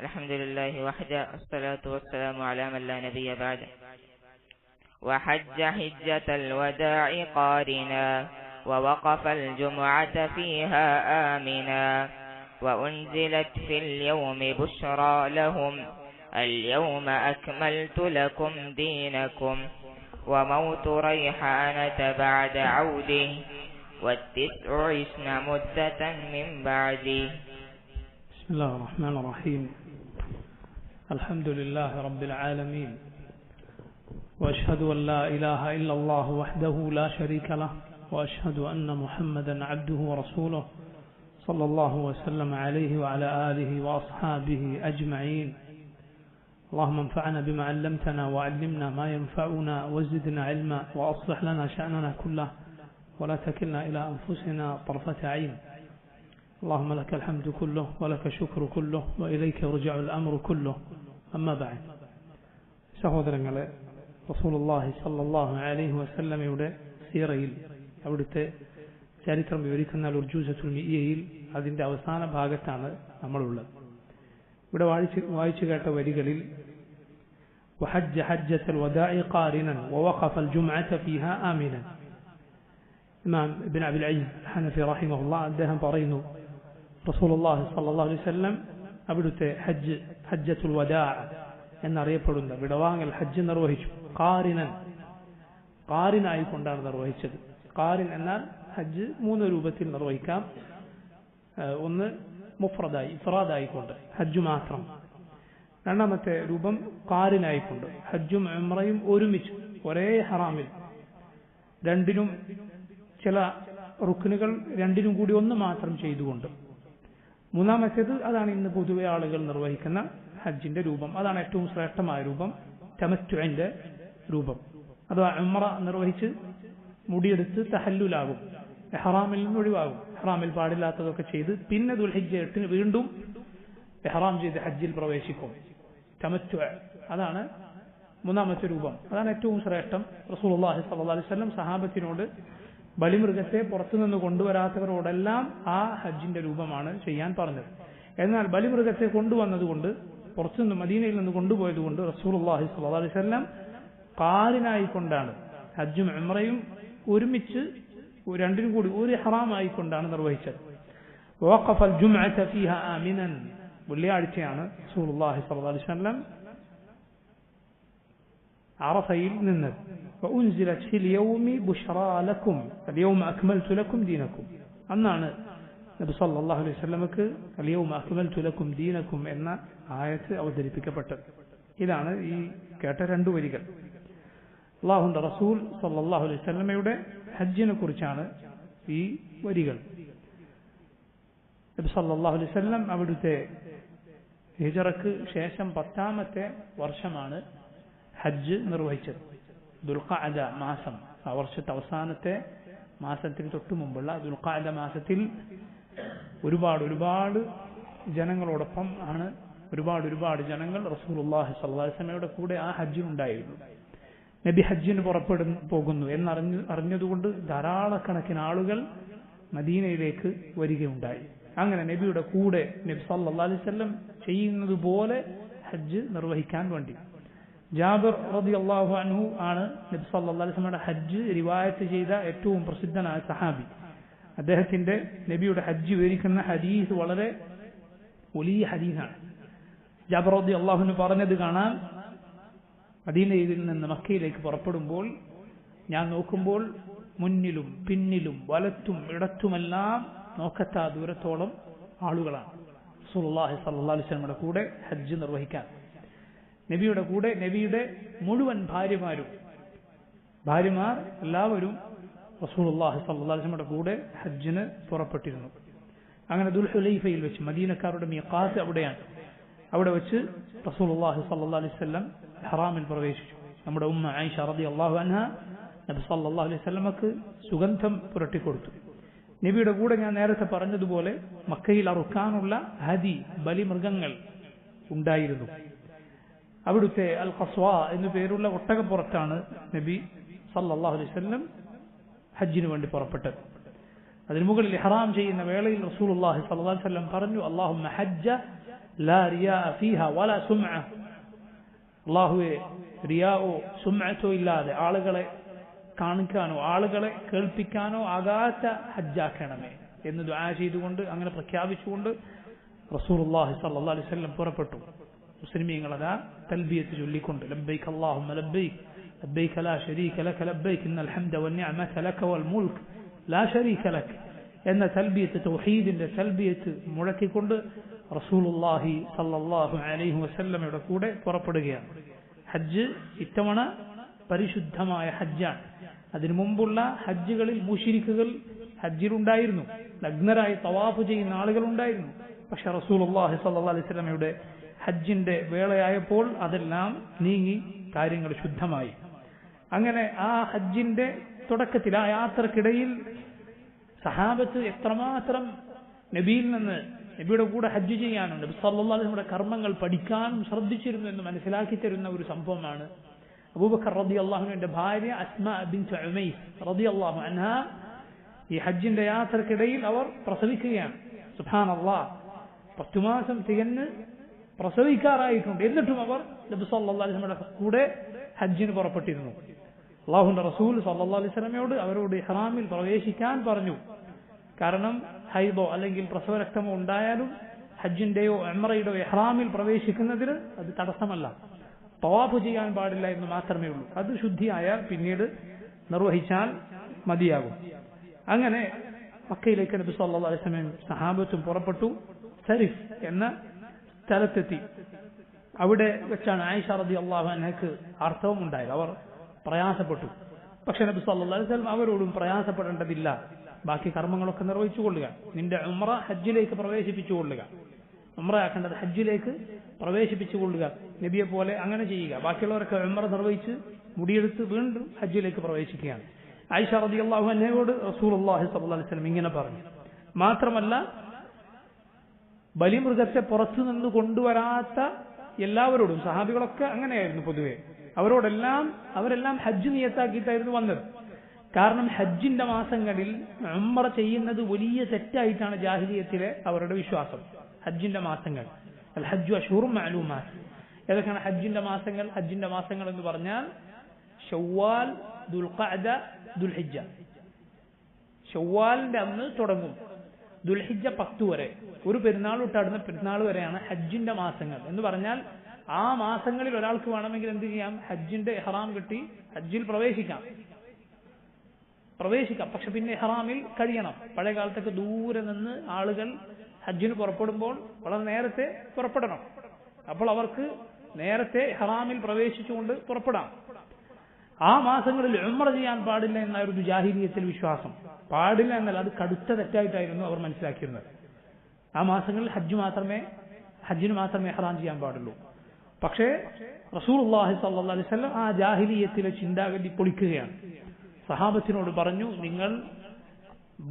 الحمد لله وحده الصلاة والسلام على من لا نبي بعده. وحج حجة الوداع قارنا ووقف الجمعة فيها آمنا وأنزلت في اليوم بشرى لهم اليوم أكملت لكم دينكم وموت ريحانة بعد عوده والتسع عشن مدة من بعده. بسم الله الرحمن الرحيم. الحمد لله رب العالمين، وأشهد أن لا إله إلا الله وحده لا شريك له، وأشهد أن محمدا عبده ورسوله صلى الله وسلم عليه وعلى آله وأصحابه أجمعين. اللهم انفعنا بما علمتنا وعلمنا ما ينفعنا وزدنا علما وأصلح لنا شأننا كله ولا تكلنا إلى أنفسنا طرفة عين. اللهم لك الحمد كله ولك الشكر كله وإليك يرجع الأمر كله. أما بعد. സഹോദരങ്ങളെ, റസൂലുള്ളാഹി സ്വല്ലല്ലാഹു അലൈഹി വസല്ലമയുടെ സീറയിൽ അവിടുത്തെ ചരിത്രം വിവരിക്കുന്ന ഉർജൂസത്തുൽ മിഇയയിൽ അതിന്റെ അവസാന ഭാഗത്താണ് നമ്മളുള്ളത്. ഇവിടെ വായിച്ചു കേട്ട വരികളിൽ وحج حجة الوداع قارنا ووقف الجمعة فيها آمنا. ഇമാം ഇബ്നു അബിൽ അസീസ് ഹനഫി റഹിമഹുല്ലാഹ് അദ്ദേഹം പറയുന്നു, റസൂലുള്ളാഹി സ്വല്ലല്ലാഹു അലൈഹി വസല്ലം അവിടുത്തെ ഹജ്ജത്തുൽ വദാ എന്നറിയപ്പെടുന്ന വിടവാങ്ങൽ ഹജ്ജ് നിർവഹിച്ചു. ഖാറിനായിക്കൊണ്ടാണ് നിർവഹിച്ചത്. ഖാറിൻ എന്നാൽ ഹജ്ജ് മൂന്ന് രൂപത്തിൽ നിർവഹിക്കാം. ഒന്ന് മുഫ്രദായി ഇഫ്റാദായിക്കൊണ്ട് ഹജ്ജ് മാത്രം. രണ്ടാമത്തെ രൂപം ഖാറിനായിക്കൊണ്ട് ഹജ്ജും ഉംറയും ഒരുമിച്ച് ഒരേ ഹറാമിൽ, രണ്ടിനും ചില റുക്നുകൾ രണ്ടിനും കൂടി ഒന്ന് മാത്രം ചെയ്തുകൊണ്ട്. മൂന്നാമത്തേത് അതാണ് ഇന്ന് പൊതുവെ ആളുകൾ നിർവഹിക്കുന്ന ഹജ്ജിന്റെ രൂപം. അതാണ് ഏറ്റവും ശ്രേഷ്ഠമായ രൂപം, തമത്തുഇന്റെ രൂപം. അഥവാ ഉംറ നിർവഹിച്ച് മുടിയെടുത്ത് തഹല്ലുലാകും, ഇഹ്റാമിൽ നിന്ന് ഒഴിവാകും, ഇഹ്റാമിൽ പാടില്ലാത്തതൊക്കെ ചെയ്ത് പിന്നെ ദുൽഹിജ്ജ 8 വീണ്ടും ഇഹ്റാം ചെയ്ത് ഹജ്ജിൽ പ്രവേശിക്കും. തമത്തുഅ അതാണ് മൂന്നാമത്തെ രൂപം. അതാണ് ഏറ്റവും ശ്രേഷ്ഠം. റസൂലുള്ളാഹി സ്വല്ലല്ലാഹു അലൈഹി വസല്ലം സഹാബത്തിനോട് ബലിമൃഗത്തെ പുറത്തുനിന്ന് കൊണ്ടുവരാത്തവരോടെല്ലാം ആ ഹജ്ജിന്റെ രൂപമാണ് ചെയ്യാൻ പറഞ്ഞത്. എന്നാൽ ബലിമൃഗത്തെ കൊണ്ടുവന്നതുകൊണ്ട്, പുറത്തുനിന്ന് മദീനയിൽ നിന്ന് കൊണ്ടുപോയതുകൊണ്ട് റസൂലുള്ളാഹി സ്വല്ലല്ലാഹു അലൈഹി വസല്ലം ഖാരിനായിക്കൊണ്ടാണ് ഹജ്ജും ഉംറയും ഒരുമിച്ച് രണ്ടിനും കൂടി ഒരു ഇഹ്റാമായിക്കൊണ്ടാണ് നിർവഹിച്ചത്. വഖഫൽ ജുംഅത ഫീഹാ ആമിനൻ. വെള്ളിയാഴ്ചയാണ് റസൂലുള്ളാഹി സ്വല്ലല്ലാഹു അലൈഹി വസല്ലം അറഫയിൽ നിന്നത്. وأنزلت في اليوم بشرى لكم اليوم أكملت لكم دينكم. അന്നാണ് നബി സല്ലല്ലാഹു അലൈഹി വസല്ലമക്ക് اليوم أكملت لكم دينكم എന്ന ആയത്ത് അവതരിപ്പിക്കപ്പെട്ടത്. ഇതാണ് ഈ കേട്ട രണ്ടു വരികൾ. അല്ലാഹുവിന്റെ റസൂൽ സല്ലല്ലാഹു അലൈഹി വസല്ലമയുടെ ഹജ്ജിനെ കുറിച്ചാണ് ഈ വരികൾ. നബി സല്ലല്ലാഹു അലൈഹി വസല്ലം അവിടുത്തെ ഹിജ്റക്ക് ശേഷം 10ാമത്തെ വർഷമാണ് ഹജ്ജ് നിർവഹിച്ചത്. ദുൽഖഅദ മാസം, ആ വർഷത്തെ അവസാനത്തെ മാസത്തിന് തൊട്ടു മുമ്പുള്ള ദുൽഖഅദ മാസത്തിൽ ഒരുപാട് ജനങ്ങളോടൊപ്പം ആണ് ഒരുപാട് ജനങ്ങൾ റസൂലുള്ളാഹി സ്വല്ലല്ലാഹു അലൈഹി വസല്ലമയുടെ കൂടെ ആ ഹജ്ജിനുണ്ടായിരുന്നു. നബി ഹജ്ജിന് പോകുന്നു എന്നറിഞ്ഞതുകൊണ്ട് ധാരാളക്കണക്കിന് ആളുകൾ മദീനയിലേക്ക് വരികയുണ്ടായി. അങ്ങനെ നബിയുടെ കൂടെ നബി സല്ലല്ലാഹു അലൈഹി വസല്ലം ചെയ്യുന്നത് പോലെ ഹജ്ജ് നിർവഹിക്കാൻ വേണ്ടി ജാബിർ റളിയല്ലാഹു അൻഹു ആണ് നബി സല്ലല്ലാഹു അലൈഹി വസല്ലമയുടെ ഹജ്ജ് റിവായത്ത് ചെയ്ത ഏറ്റവും പ്രസിദ്ധനായ സഹാബി. അദ്ദേഹത്തിന്റെ നബിയുടെ ഹജ്ജ് വിവരിക്കുന്ന ഹദീസ് വളരെ വലിയ ഹദീസാണ്. ജാബിർ റളിയല്ലാഹു അൻഹു പറഞ്ഞത് കാണാം, മദീനയിൽ നിന്ന് മക്കയിലേക്ക് പുറപ്പെടുമ്പോൾ ഞാൻ നോക്കുമ്പോൾ മുന്നിലും പിന്നിലും വലത്തും ഇടത്തുമെല്ലാം നോക്കത്താ ദൂരത്തോളം ആളുകളാണ് റസൂലുള്ളാഹി സ്വല്ലല്ലാഹു അലൈഹി വസല്ലമയുടെ കൂടെ ഹജ്ജ് നിർവഹിക്കാൻ. നബിയുടെ കൂടെ നബിയുടെ മുഴുവൻ ഭാര്യമാർ എല്ലാവരും റസൂലുള്ളാഹി സ്വല്ലല്ലാഹു അലൈഹി വസല്ലമയുടെ കൂടെ ഹജ്ജിന് പുറപ്പെട്ടിരുന്നു. അങ്ങനെ ദുൽഹുലൈഫയിൽ വെച്ച്, മദീനക്കാരുടെ മീഖാത്ത് അവിടെയാണ്, അവിടെ വെച്ച് റസൂലുള്ളാഹി സ്വല്ലല്ലാഹു അലൈഹി വസല്ലം ഇഹ്റാമിൽ പ്രവേശിച്ചു. നമ്മുടെ ഉമ്മ ആയിഷ റളിയല്ലാഹു അൻഹാ നബി സല്ലല്ലാഹു അലൈഹി വസല്ലമക്ക് സുഗന്ധം പുരട്ടിക്കൊടുത്തു. നബിയുടെ കൂടെ ഞാൻ നേരത്തെ പറഞ്ഞതുപോലെ മക്കയിൽ അറുക്കാനുള്ള ഹദി ബലിമൃഗങ്ങൾ ഉണ്ടായിരുന്നു. അവിടുത്തെ അൽ ഖസ്വ എന്നു പേരുള്ള ഒട്ടകപ്പുറത്താണ് നബി സല്ലല്ലാഹു അലൈഹി വസല്ലം ഹജ്ജിന് വേണ്ടി പുറപ്പെട്ടത്. അതിന് മുകളിൽ ഇഹ്റാം ചെയ്യുന്ന വേളയിൽ റസൂലുള്ളാഹി സ്വല്ലല്ലാഹു അലൈഹി വസല്ലം പറഞ്ഞു, അല്ലാഹുമ്മ ഹജ്ജ ലാ റിയാ ഫീഹ വലാ സുംഅ. അല്ലാഹുവേ റിയാവോ സുംഅത്തോ ഇല്ലാതെ ആളുകളെ കാണിക്കാനോ ആളുകളെ കേൾപ്പിക്കാനോ ആകാത്ത ഹജ്ജാക്കണമേ എന്ന് ദുആ ചെയ്തുകൊണ്ട് അങ്ങനെ പ്രഖ്യാപിച്ചുകൊണ്ട് റസൂലുള്ളാഹി സ്വല്ലല്ലാഹു അലൈഹി വസല്ലം പുറപ്പെട്ടു. മുസ്ലിമീങ്ങൾ അതാ തൽബിയത്ത് ചൊല്ലിക്കൊണ്ട് ലബ്ബൈക അല്ലാഹുമ്മ ലബ്ബൈക ലബ്ബൈക ലാ ശരീക ലക ലബ്ബൈക ഇന്നൽ ഹംദ വന്നിഅമത ലക വൽ മുൽക്ക് ലാ ശരീക ലക എന്ന തൽബിയത്ത് തൗഹീദിന്റെ തൽബിയത്ത് മുഴക്കിക്കൊണ്ട് റസൂലുള്ളാഹി സ്വല്ലല്ലാഹു അലൈഹി വസല്ലമയുടെ കൂടെ പുറപ്പെടുകയാണ്. ഹജ്ജ് ഇത്തവണ പരിശുദ്ധമായ ഹജ്ജാണ്. അതിനു മുമ്പുള്ള ഹജ്ജുകളിൽ മുശ്രിക്കുകൾ ഹജ്ജിലുണ്ടായിരുന്നു, നഗ്നരായി തവാഫ് ചെയ്യുന്ന ആളുകളുണ്ടായിരുന്നു. പക്ഷെ റസൂലുള്ളാഹി സ്വല്ലല്ലാഹു അലൈഹി വസല്ലമയുടെ ഹജ്ജിന്റെ വേളയായപ്പോൾ അതെല്ലാം നീങ്ങി കാര്യങ്ങൾ ശുദ്ധമായി. അങ്ങനെ ആ ഹജ്ജിന്റെ തുടക്കത്തിൽ ആ യാത്രക്കിടയിൽ സഹാബത്ത് എത്രമാത്രം നബിയിൽ നിന്ന് നബിയുടെ കൂടെ ഹജ്ജ് ചെയ്യാനും നബി സല്ലല്ലാഹു അലൈഹി വസല്ലമയുടെ കർമ്മങ്ങൾ പഠിക്കാനും ശ്രദ്ധിച്ചിരുന്നു എന്ന് മനസ്സിലാക്കി തരുന്ന ഒരു സംഭവമാണ് അബൂബക്കർ റളിയല്ലാഹു അൻഹുവിന്റെ ഭാര്യ അസ്മാ ബിൻത് ഉമൈസ് റളിയല്ലാഹു അൻഹാ ഈ ഹജ്ജിന്റെ യാത്രക്കിടയിൽ അവർ പ്രസവിക്കുകയാണ്. സുബ്ഹാനല്ലാഹ്, 10 മാസം തികഞ്ഞ് പ്രസവിക്കാറായിട്ടുണ്ട്. എന്നിട്ടും അവർ നബി സല്ലല്ലാഹു അലൈഹി വസല്ലമയുടെ കൂടെ ഹജ്ജിന് പുറപ്പെട്ടിരുന്നു. അല്ലാഹുവിന്റെ റസൂൽ സല്ലല്ലാഹു അലൈഹി വസല്ലമയോട് അവരോട് ഇഹ്റാമിൽ പ്രവേശിക്കാൻ പറഞ്ഞു. കാരണം ഹൈദോ അല്ലെങ്കിൽ പ്രസവരക്തമോ ഉണ്ടായാലും ഹജ്ജിന്റെയോ ഉംറയുടെയോ ഇഹ്റാമിൽ പ്രവേശിക്കുന്നതിന് അത് തടസ്സമല്ല. തവാഫ് ചെയ്യാൻ പാടില്ല എന്ന് മാത്രമേ ഉള്ളൂ. അത് ശുദ്ധിയായാൽ പിന്നീട് നിർവഹിച്ചാൽ മതിയാകും. അങ്ങനെ മക്കയിലേക്ക് നബി സല്ലല്ലാഹു അലൈഹി വസല്ലം സഹാബത്തും പുറപ്പെട്ടു. സരിഫ് എന്ന സ്ഥലത്തെത്തി. അവിടെ വെച്ചാണ് ആയിഷ റളിയല്ലാഹു അൻഹയ്ക്ക് ആർത്തവം ഉണ്ടായത്. അവർ പ്രയാസപ്പെട്ടു. പക്ഷെ നബി സല്ലല്ലാഹു അലൈഹി വസല്ലം അവരോടും പ്രയാസപ്പെടേണ്ടതില്ല, ബാക്കി കർമ്മങ്ങളൊക്കെ നിർവഹിച്ചു കൊള്ളുക, നിന്റെ ഉംറ ഹജ്ജിലേക്ക് പ്രവേശിപ്പിച്ചു കൊള്ളുക, ഉംറയാക്കേണ്ടത് ഹജ്ജിലേക്ക് പ്രവേശിപ്പിച്ചു കൊള്ളുക, നബിയെ പോലെ അങ്ങനെ ചെയ്യുക. ബാക്കിയുള്ളവരൊക്കെ ഉംറ നിർവഹിച്ച് മുടിയെടുത്ത് വീണ്ടും ഹജ്ജിലേക്ക് പ്രവേശിക്കുകയാണ്. ആയിഷ റളിയല്ലാഹു അൻഹയോട് റസൂലുള്ളാഹി സ്വല്ലല്ലാഹു അലൈഹി വസല്ലം ഇങ്ങനെ പറഞ്ഞു. മാത്രമല്ല ബലിമൃഗത്തെ പുറത്തു നിന്ന് കൊണ്ടുവരാത്ത എല്ലാവരോടും, സഹാബികളൊക്കെ അങ്ങനെയായിരുന്നു പൊതുവെ, അവരെല്ലാം ഹജ്ജ് നിയത്താക്കിയിട്ടായിരുന്നു വന്നത്. കാരണം ഹജ്ജിന്റെ മാസങ്ങളിൽ ഉംറ ചെയ്യുന്നത് വലിയ തെറ്റായിട്ടാണ് ജാഹിലിയത്തിലെ അവരുടെ വിശ്വാസം. ഹജ്ജിന്റെ മാസങ്ങൾ, അൽ ഹജ്ജു അശ്ഹുറും മഅലൂമാത്ത്. ഏതൊക്കെയാണ് ഹജ്ജിന്റെ മാസങ്ങൾ? ഹജ്ജിന്റെ മാസങ്ങൾ എന്ന് പറഞ്ഞാൽ ശവ്വാൽ, ദുൽഖഅദ, ദുൽഹിജ്ജ. ശവ്വാലിന്റെ അന്ന് തുടങ്ങും, ദുൽഹിജ്ജ 10 വരെ, ഒരു പെരുന്നാൾ തൊട്ടടുന്ന പെരുന്നാൾ വരെയാണ് ഹജ്ജിന്റെ മാസങ്ങൾ. എന്ന് പറഞ്ഞാൽ ആ മാസങ്ങളിൽ ഒരാൾക്ക് വേണമെങ്കിൽ എന്ത് ചെയ്യാം? ഹജ്ജിന്റെ ഇഹ്റാം കിട്ടി ഹജ്ജിൽ പ്രവേശിക്കാം. പക്ഷെ പിന്നെ ഇഹ്റാമിൽ കഴിയണം. പഴയ കാലത്തൊക്കെ ദൂരെ നിന്ന് ആളുകൾ ഹജ്ജിന് പുറപ്പെടുമ്പോൾ വളരെ നേരത്തെ പുറപ്പെടണം. അപ്പോൾ അവർക്ക് നേരത്തെ ഇഹ്റാമിൽ പ്രവേശിച്ചുകൊണ്ട് പുറപ്പെടാം. ആ മാസങ്ങളിൽ ഉംറ ചെയ്യാൻ പാടില്ല എന്നായിരുന്നു ജാഹിലിയത്തിൽ വിശ്വാസം. പാടില്ല എന്നല്ല, അത് കടുത്ത തെറ്റായിട്ടായിരുന്നു അവർ മനസ്സിലാക്കിയിരുന്നത്. ആ മാസങ്ങളിൽ ഹജ്ജിന് മാത്രമേ ഇഹ്റാം ചെയ്യാൻ പാടുള്ളൂ. പക്ഷേ റസൂലുള്ളാഹി സ്വല്ലല്ലാഹു അലൈഹി വസല്ലം ആ ജാഹിലിയത്തിലെ ചിന്താഗതി പൊളിക്കുകയാണ്. സഹാബത്തിനോട് പറഞ്ഞു, നിങ്ങൾ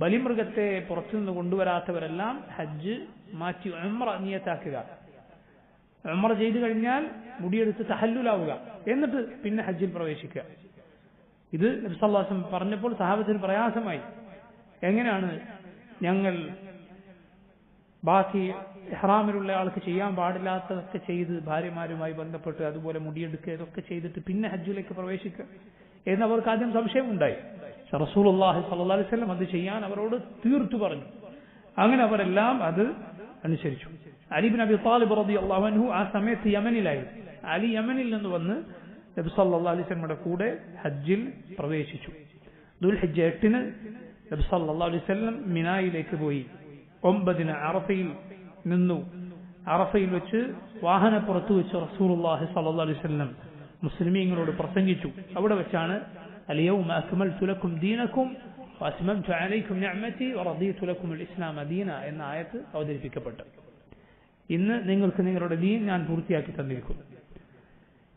ബലിമൃഗത്തെ പുറത്തുനിന്ന് കൊണ്ടുവരാത്തവരെല്ലാം ഹജ്ജ് മാറ്റി ഉംറ നിയത്താക്കുക. ഉംറ ചെയ്തു കഴിഞ്ഞാൽ മുടിയെടുത്ത് തഹല്ലുലാവുക, എന്നിട്ട് പിന്നെ ഹജ്ജിൽ പ്രവേശിക്കുക. ഇത് നബി സല്ലല്ലാഹു അലൈഹി വസല്ലം പറഞ്ഞപ്പോൾ സഹാബത്തിന് പ്രയാസമായി. എങ്ങനെയാണ് ഞങ്ങൾ ബാക്കി ഇഹ്റാമിലുള്ള ആൾക്ക് ചെയ്യാൻ പാടില്ലാത്തതൊക്കെ ചെയ്ത് ഭാര്യമാരുമായി ബന്ധപ്പെട്ട് അതുപോലെ മുടിയെടുക്കുക ഇതൊക്കെ ചെയ്തിട്ട് പിന്നെ ഹജ്ജിലേക്ക് പ്രവേശിക്കുക എന്നവർക്ക് ആദ്യം സംശയമുണ്ടായി. റസൂലുള്ളാഹി സ്വല്ലല്ലാഹു അലൈഹി വസല്ലം അത് ചെയ്യാൻ അവരോട് തീർത്തു പറഞ്ഞു. അങ്ങനെ അവരെല്ലാം അത് അനുസരിച്ചു. അലി ഇബ്നു അബി ത്വാലിബ് റളിയല്ലാഹു അൻഹു ആ സമയത്ത് യമനിലായിരുന്നു. അലി യമനിൽ നിന്ന് വന്ന് നബി സല്ലല്ലാഹു അലൈഹി വസല്ലമയുടെ കൂടെ ഹജ്ജിൽ പ്രവേശിച്ചു. ദുൽഹിജ്ജ 8 നബി സല്ലല്ലാഹു അലൈഹി വസല്ലം മിനായിലേക്ക് പോയി. 9 അറഫയിൽ നിന്നു. അറഫയിൽ വെച്ച് വാഹനപ്പുറത്ത് വെച്ച് റസൂലുള്ളാഹി സ്വല്ലല്ലാഹു അലൈഹി വസല്ലം മുസ്ലിമീങ്ങളോട് പ്രസംഗിച്ചു. അവിടെ വെച്ചാണ് അൽയൗമ അക്മൽതു ലക്കും ദീനക്കും വഅത്മംതു അലൈക്കും നിഅമതി വറദീതു ലക്കും അൽ ഇസ്ലാമ ദീന എന്ന ആയത്ത് അവതരിപ്പിക്കപ്പെട്ടു. ഇന്ന് നിങ്ങൾക്ക് നിങ്ങളുടെ ദീൻ ഞാൻ പൂർത്തിയാക്കി തന്നിരിക്കുന്നു,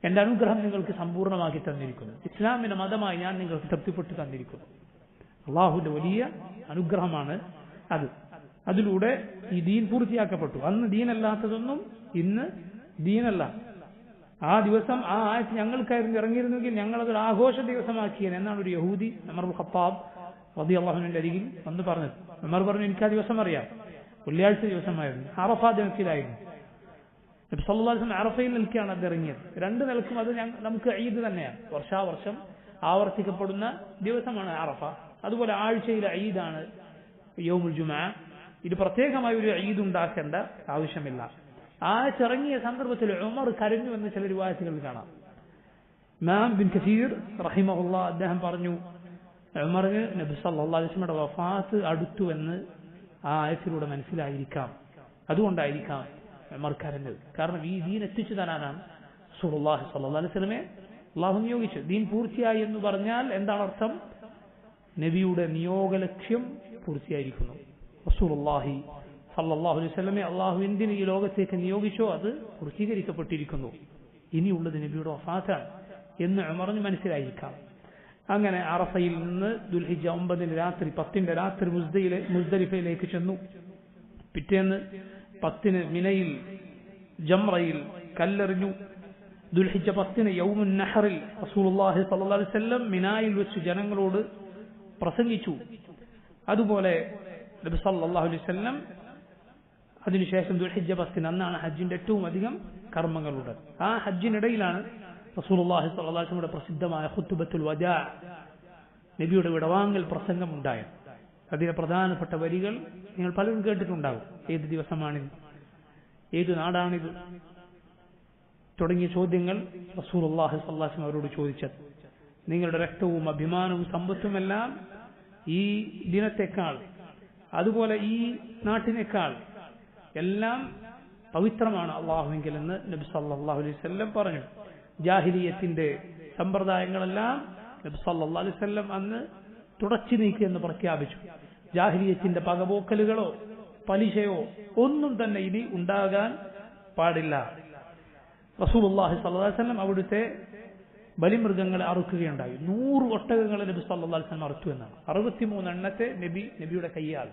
എന്റെ അനുഗ്രഹം നിങ്ങൾക്ക് സമ്പൂർണ്ണമാക്കി തന്നിരിക്കുന്നു, ഇസ്ലാമിന്റെ മതമായി ഞാൻ നിങ്ങൾക്ക് തൃപ്തിപ്പെട്ടു തന്നിരിക്കുന്നു. അള്ളാഹുവിന്റെ വലിയ അനുഗ്രഹമാണ് അത്. അതിലൂടെ ഈ ദീൻ പൂർത്തിയാക്കപ്പെട്ടു. അന്ന് ദീനല്ലാത്തതൊന്നും ഇന്ന് ദീനല്ല. ആ ദിവസം ആ ആയത്ത് ഞങ്ങൾക്കായിരുന്നു ഇറങ്ങിയിരുന്നെങ്കിൽ ഞങ്ങളതൊരു ആഘോഷ ദിവസമാക്കിയത് എന്നാണ് ഒരു യഹൂദി ഉമർ ഇബ്നു ഖത്താബ് റളിയല്ലാഹു അൻഹുവിന്റെ അരികിൽ വന്ന് പറഞ്ഞത്. ഉമർ പറഞ്ഞു, എനിക്ക് ആ ദിവസം അറിയാം, വെള്ളിയാഴ്ച ദിവസമായിരുന്നു, അറഫ ദിനത്തിലായിരുന്നു. നബി സല്ലല്ലാഹു അലൈഹി വസല്ലം അറഫയിൽ നിൽക്കുകയാണ് അത് ഇറങ്ങിയത്. രണ്ട് നിലക്കും അത് നമുക്ക് ഈദ് തന്നെയാണ്, വർഷാവർഷം ആവർത്തിക്കപ്പെടുന്ന ദിവസമാണ് അറഫ. അതുപോലെ ആഴ്ചയിലെ ഈദാണ് യൗമുൽ ജുമുഅ. ഇത് പ്രത്യേകമായി ഒരു ഈദ് ഉണ്ടാക്കേണ്ട ആവശ്യമില്ല. ആയത്തിറങ്ങിയ സന്ദർഭത്തിൽ ഉമർ കരഞ്ഞു എന്ന് ചില റിവായത്തുകളിൽ കാണാം. ഇമാം ബിൻ കസീർ റഹിമഹുല്ലാഹ് അദ്ദേഹം പറഞ്ഞു, ഉമറിന് നബി സല്ലല്ലാഹു അലൈഹി വസല്ലമയുടെ വഫാത്ത് അടുത്തു എന്ന് ആ ആയത്തിലൂടെ മനസ്സിലായിരിക്കാം, അതുകൊണ്ടായിരിക്കാം ഉമർ കരഞ്ഞത്. കാരണം ഈ ദീൻ എത്തിച്ചു തരാനാണ് റസൂലുള്ളാഹി സ്വല്ലല്ലാഹു അലൈഹി വസല്ലമയെ അല്ലാഹു നിയോഗിച്ചത്. ദീൻ പൂർത്തിയായി എന്ന് പറഞ്ഞാൽ എന്താണ് അർത്ഥം? നബിയുടെ നിയോഗ ലക്ഷ്യം പൂർത്തിയായിരിക്കുന്നു. റസൂലുള്ളാഹി സല്ലല്ലാഹു അലൈഹി വസല്ലമയെ അല്ലാഹു എന്തിന് ഈ ലോകത്തേക്ക് നിയോഗിച്ചോ അത് പൂർത്തീകരിക്കപ്പെട്ടിരിക്കുന്നു. ഇനിയുള്ളത് നബിയുടെ വഫാത്താണ് എന്ന് ഉമറിന് മനസ്സിലായിരിക്കാം. അങ്ങനെ അറഫയിൽ നിന്ന് ദുൽഹിജ്ജ 9 രാത്രി 10 രാത്രി മുസ്ദലിഫയിലേക്ക് ചെന്നു. പിറ്റേന്ന് 10 മിനയിൽ ജംറയിൽ കല്ലെറിഞ്ഞു. ദുൽഹിജ്ജ 10 യൗമുൻ നഹറിൽ റസൂലുള്ളാഹി സ്വല്ലല്ലാഹു അലൈഹി വസല്ലം മിനായിൽ വെച്ച് ജനങ്ങളോട് പ്രസംഗിച്ചു. അതുപോലെ നബി സല്ലല്ലാഹു അലൈഹി വസല്ലം അതിനുശേഷം ദുൽഹിജ്ജ 10 അന്നാണ് ഹജ്ജിന്റെ ഏറ്റവും അധികം കർമ്മങ്ങളുള്ളത്. ആ ഹജ്ജിനിടയിലാണ് റസൂലുള്ളാഹി സ്വല്ലല്ലാഹു അലൈഹി വസല്ലമയുടെ പ്രസിദ്ധമായ ഖുത്ബത്തുൽ വദാ, നബിയുടെ വിടവാങ്ങൽ പ്രസംഗം ഉണ്ടായത്. അതിലെ പ്രധാനപ്പെട്ട വരികൾ നിങ്ങൾ പലരും കേട്ടിട്ടുണ്ടാകും. ഏത് ദിവസമാണിത്, ഏത് നാടാണിത് തുടങ്ങിയ ചോദ്യങ്ങൾ റസൂലുള്ളാഹി സ്വല്ലല്ലാഹു അലൈഹി വസല്ലം അവരോട് ചോദിച്ചത്. നിങ്ങളുടെ രക്തവും അഭിമാനവും സമ്പത്തുമെല്ലാം ഈ ദിനത്തെക്കാൾ, അതുപോലെ ഈ നാട്ടിനേക്കാൾ എല്ലാം പവിത്രമാണ് അള്ളാഹുവിങ്കിൽ എന്ന് നബി സല്ലല്ലാഹു അലൈഹി വസല്ലം പറഞ്ഞു. ജാഹിലിയത്തിന്റെ സമ്പ്രദായങ്ങളെല്ലാം നബി സല്ലല്ലാഹു അലൈഹി വസല്ലം അന്ന് തുടച്ചു നീക്കി എന്ന് പ്രഖ്യാപിച്ചു. ജാഹിലിയത്തിന്റെ പകപോക്കലുകളോ പലിശയോ ഒന്നും തന്നെ ഇനി ഉണ്ടാകാൻ പാടില്ല. റസൂലുള്ളാഹി സ്വല്ലല്ലാഹു അലൈഹി വസല്ലം അവിടുത്തെ ബലിമൃഗങ്ങളെ അറുക്കുകയുണ്ടായി. 100 ഒട്ടകങ്ങളെ നബി സല്ലല്ലാഹു അലൈഹി വസല്ലം അറുത്തു എന്നാണ്. 63 എണ്ണത്തെ നബിയുടെ കയ്യാൽ,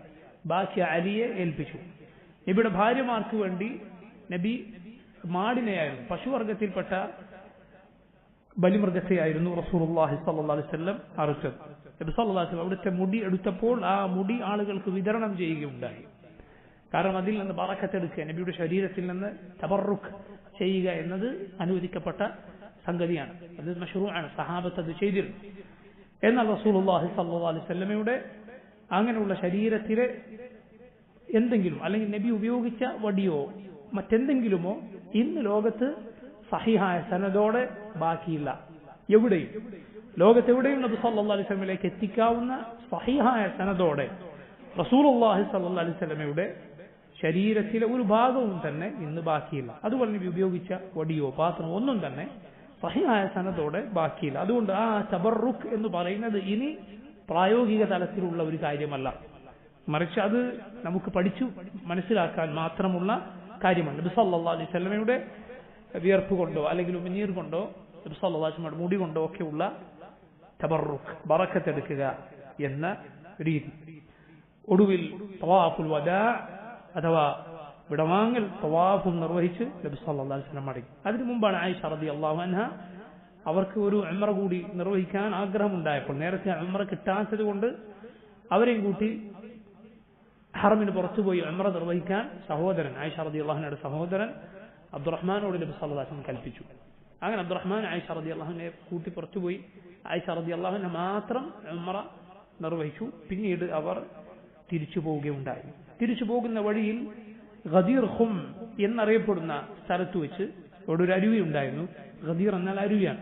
ബാക്കി അലിയെ ഏൽപ്പിച്ചു. നബിയുടെ ഭാര്യമാർക്ക് വേണ്ടി നബി മാടിനെയായിരുന്നു, പശുവർഗത്തിൽപ്പെട്ട ബലിമൃഗത്തെയായിരുന്നു റസൂലുള്ളാഹി സ്വല്ലല്ലാഹു അലൈഹി വസല്ലം അറുത്തത്. നബി സല്ലല്ലാഹു അലൈഹി വസല്ലം അവിടുത്തെ മുടി എടുത്തപ്പോൾ ആ മുടി ആളുകൾക്ക് വിതരണം ചെയ്യുകയുണ്ടായി. കാരണം അതിൽ നിന്ന് ബറക്കത്തെടുക്കുക, നബിയുടെ ശരീരത്തിൽ നിന്ന് തബറുക്ക് ചെയ്യുക എന്നത് അനുവദിക്കപ്പെട്ട സംഗതിയാണ്. അത് മശ്റൂഅാണ്, സഹാബത്ത് അത് ചെയ്തിരുന്നു. എന്നാൽ റസൂലുള്ളാഹി സ്വല്ലല്ലാഹു അലൈഹി വസല്ലമയുടെ അങ്ങനെയുള്ള ശരീരത്തിലെ എന്തെങ്കിലും, അല്ലെങ്കിൽ നബി ഉപയോഗിച്ച വടിയോ മറ്റെന്തെങ്കിലുമോ ഇന്ന് ലോകത്ത് സഹിഹായ സനദോടെ ബാക്കിയില്ല. എവിടെയും ലോകത്തെവിടെയും നബി സല്ലല്ലാഹു അലൈഹി വസല്ലമയിലേക്ക് എത്തിക്കാവുന്ന സഹിഹായ സനദോടെ റസൂലുള്ളാഹി സ്വല്ലല്ലാഹു അലൈഹി വസല്ലമയുടെ ശരീരത്തിലെ ഒരു ഭാഗവും തന്നെ ഇന്ന് ബാക്കിയില്ല. അതുപോലെ നബി ഉപയോഗിച്ച വടിയോ പാത്രമോ ഒന്നും തന്നെ സഹിഹായ സനദോടെ ബാക്കിയില്ല. അതുകൊണ്ട് ആ തബറുക്ക് എന്ന് പറയുന്നത് ഇനി പ്രായോഗിക തലത്തിലുള്ള ഒരു കാര്യമല്ല, മറിച്ച് അത് നമുക്ക് പഠിച്ചു മനസ്സിലാക്കാൻ മാത്രമുള്ള കാര്യമാണ്. നബി സല്ലല്ലാഹു അലൈഹി വസല്ലമയുടെ വിയർപ്പ് കൊണ്ടോ അല്ലെങ്കിൽ ഉമിനീർ കൊണ്ടോ നബി സല്ലല്ലാഹു അലൈഹി വസല്ലമയുടെ മുടി കൊണ്ടോ ഒക്കെയുള്ള തബറുക്ക്, ബറക്കത്തെടുക്കുക എന്ന രീതി. ഒടുവിൽ തവാഫുൽ വദാ അഥവാ വിടവാങ്ങൽ തവാഫും നിർവഹിച്ച് നബി സല്ലല്ലാഹു അലൈഹി വസല്ലം മടങ്ങി. അതിനു മുമ്പാണ് ആയിഷ റളിയല്ലാഹു അൻഹ അവർക്ക് ഒരു ഉംറ കൂടി നിർവഹിക്കാൻ ആഗ്രഹമുണ്ടായപ്പോൾ, നേരത്തെ ഉംറ കിട്ടാത്തത് കൊണ്ട് അവരെയും കൂട്ടി ഹറമിന് പുറത്തുപോയി ഉംറ നിർവഹിക്കാൻ സഹോദരൻ, ആയിഷ റളിയല്ലാഹു അൻഹയുടെ സഹോദരൻ അബ്ദുറഹ്മാനോട് നബി സല്ലല്ലാഹു അലൈഹി വസല്ലം കൽപ്പിച്ചു. അങ്ങനെ അബ്ദുറഹ്മാൻ ആയിഷ റളിയല്ലാഹു അൻഹയെ കൂട്ടി പുറത്തുപോയി. ആയിഷ റളിയല്ലാഹു അൻഹ മാത്രം ഉംറ നിർവഹിച്ചു. പിന്നീട് അവർ തിരിച്ചു പോവുകയുണ്ടായി. തിരിച്ചു പോകുന്ന വഴിയിൽ ഗദീർ ഖും എന്നറിയപ്പെടുന്ന സ്ഥലത്ത് വെച്ച് അവിടെ ഒരു അരുവി ഉണ്ടായിരുന്നു. ഗദീർ എന്നാൽ അരുവിയാണ്.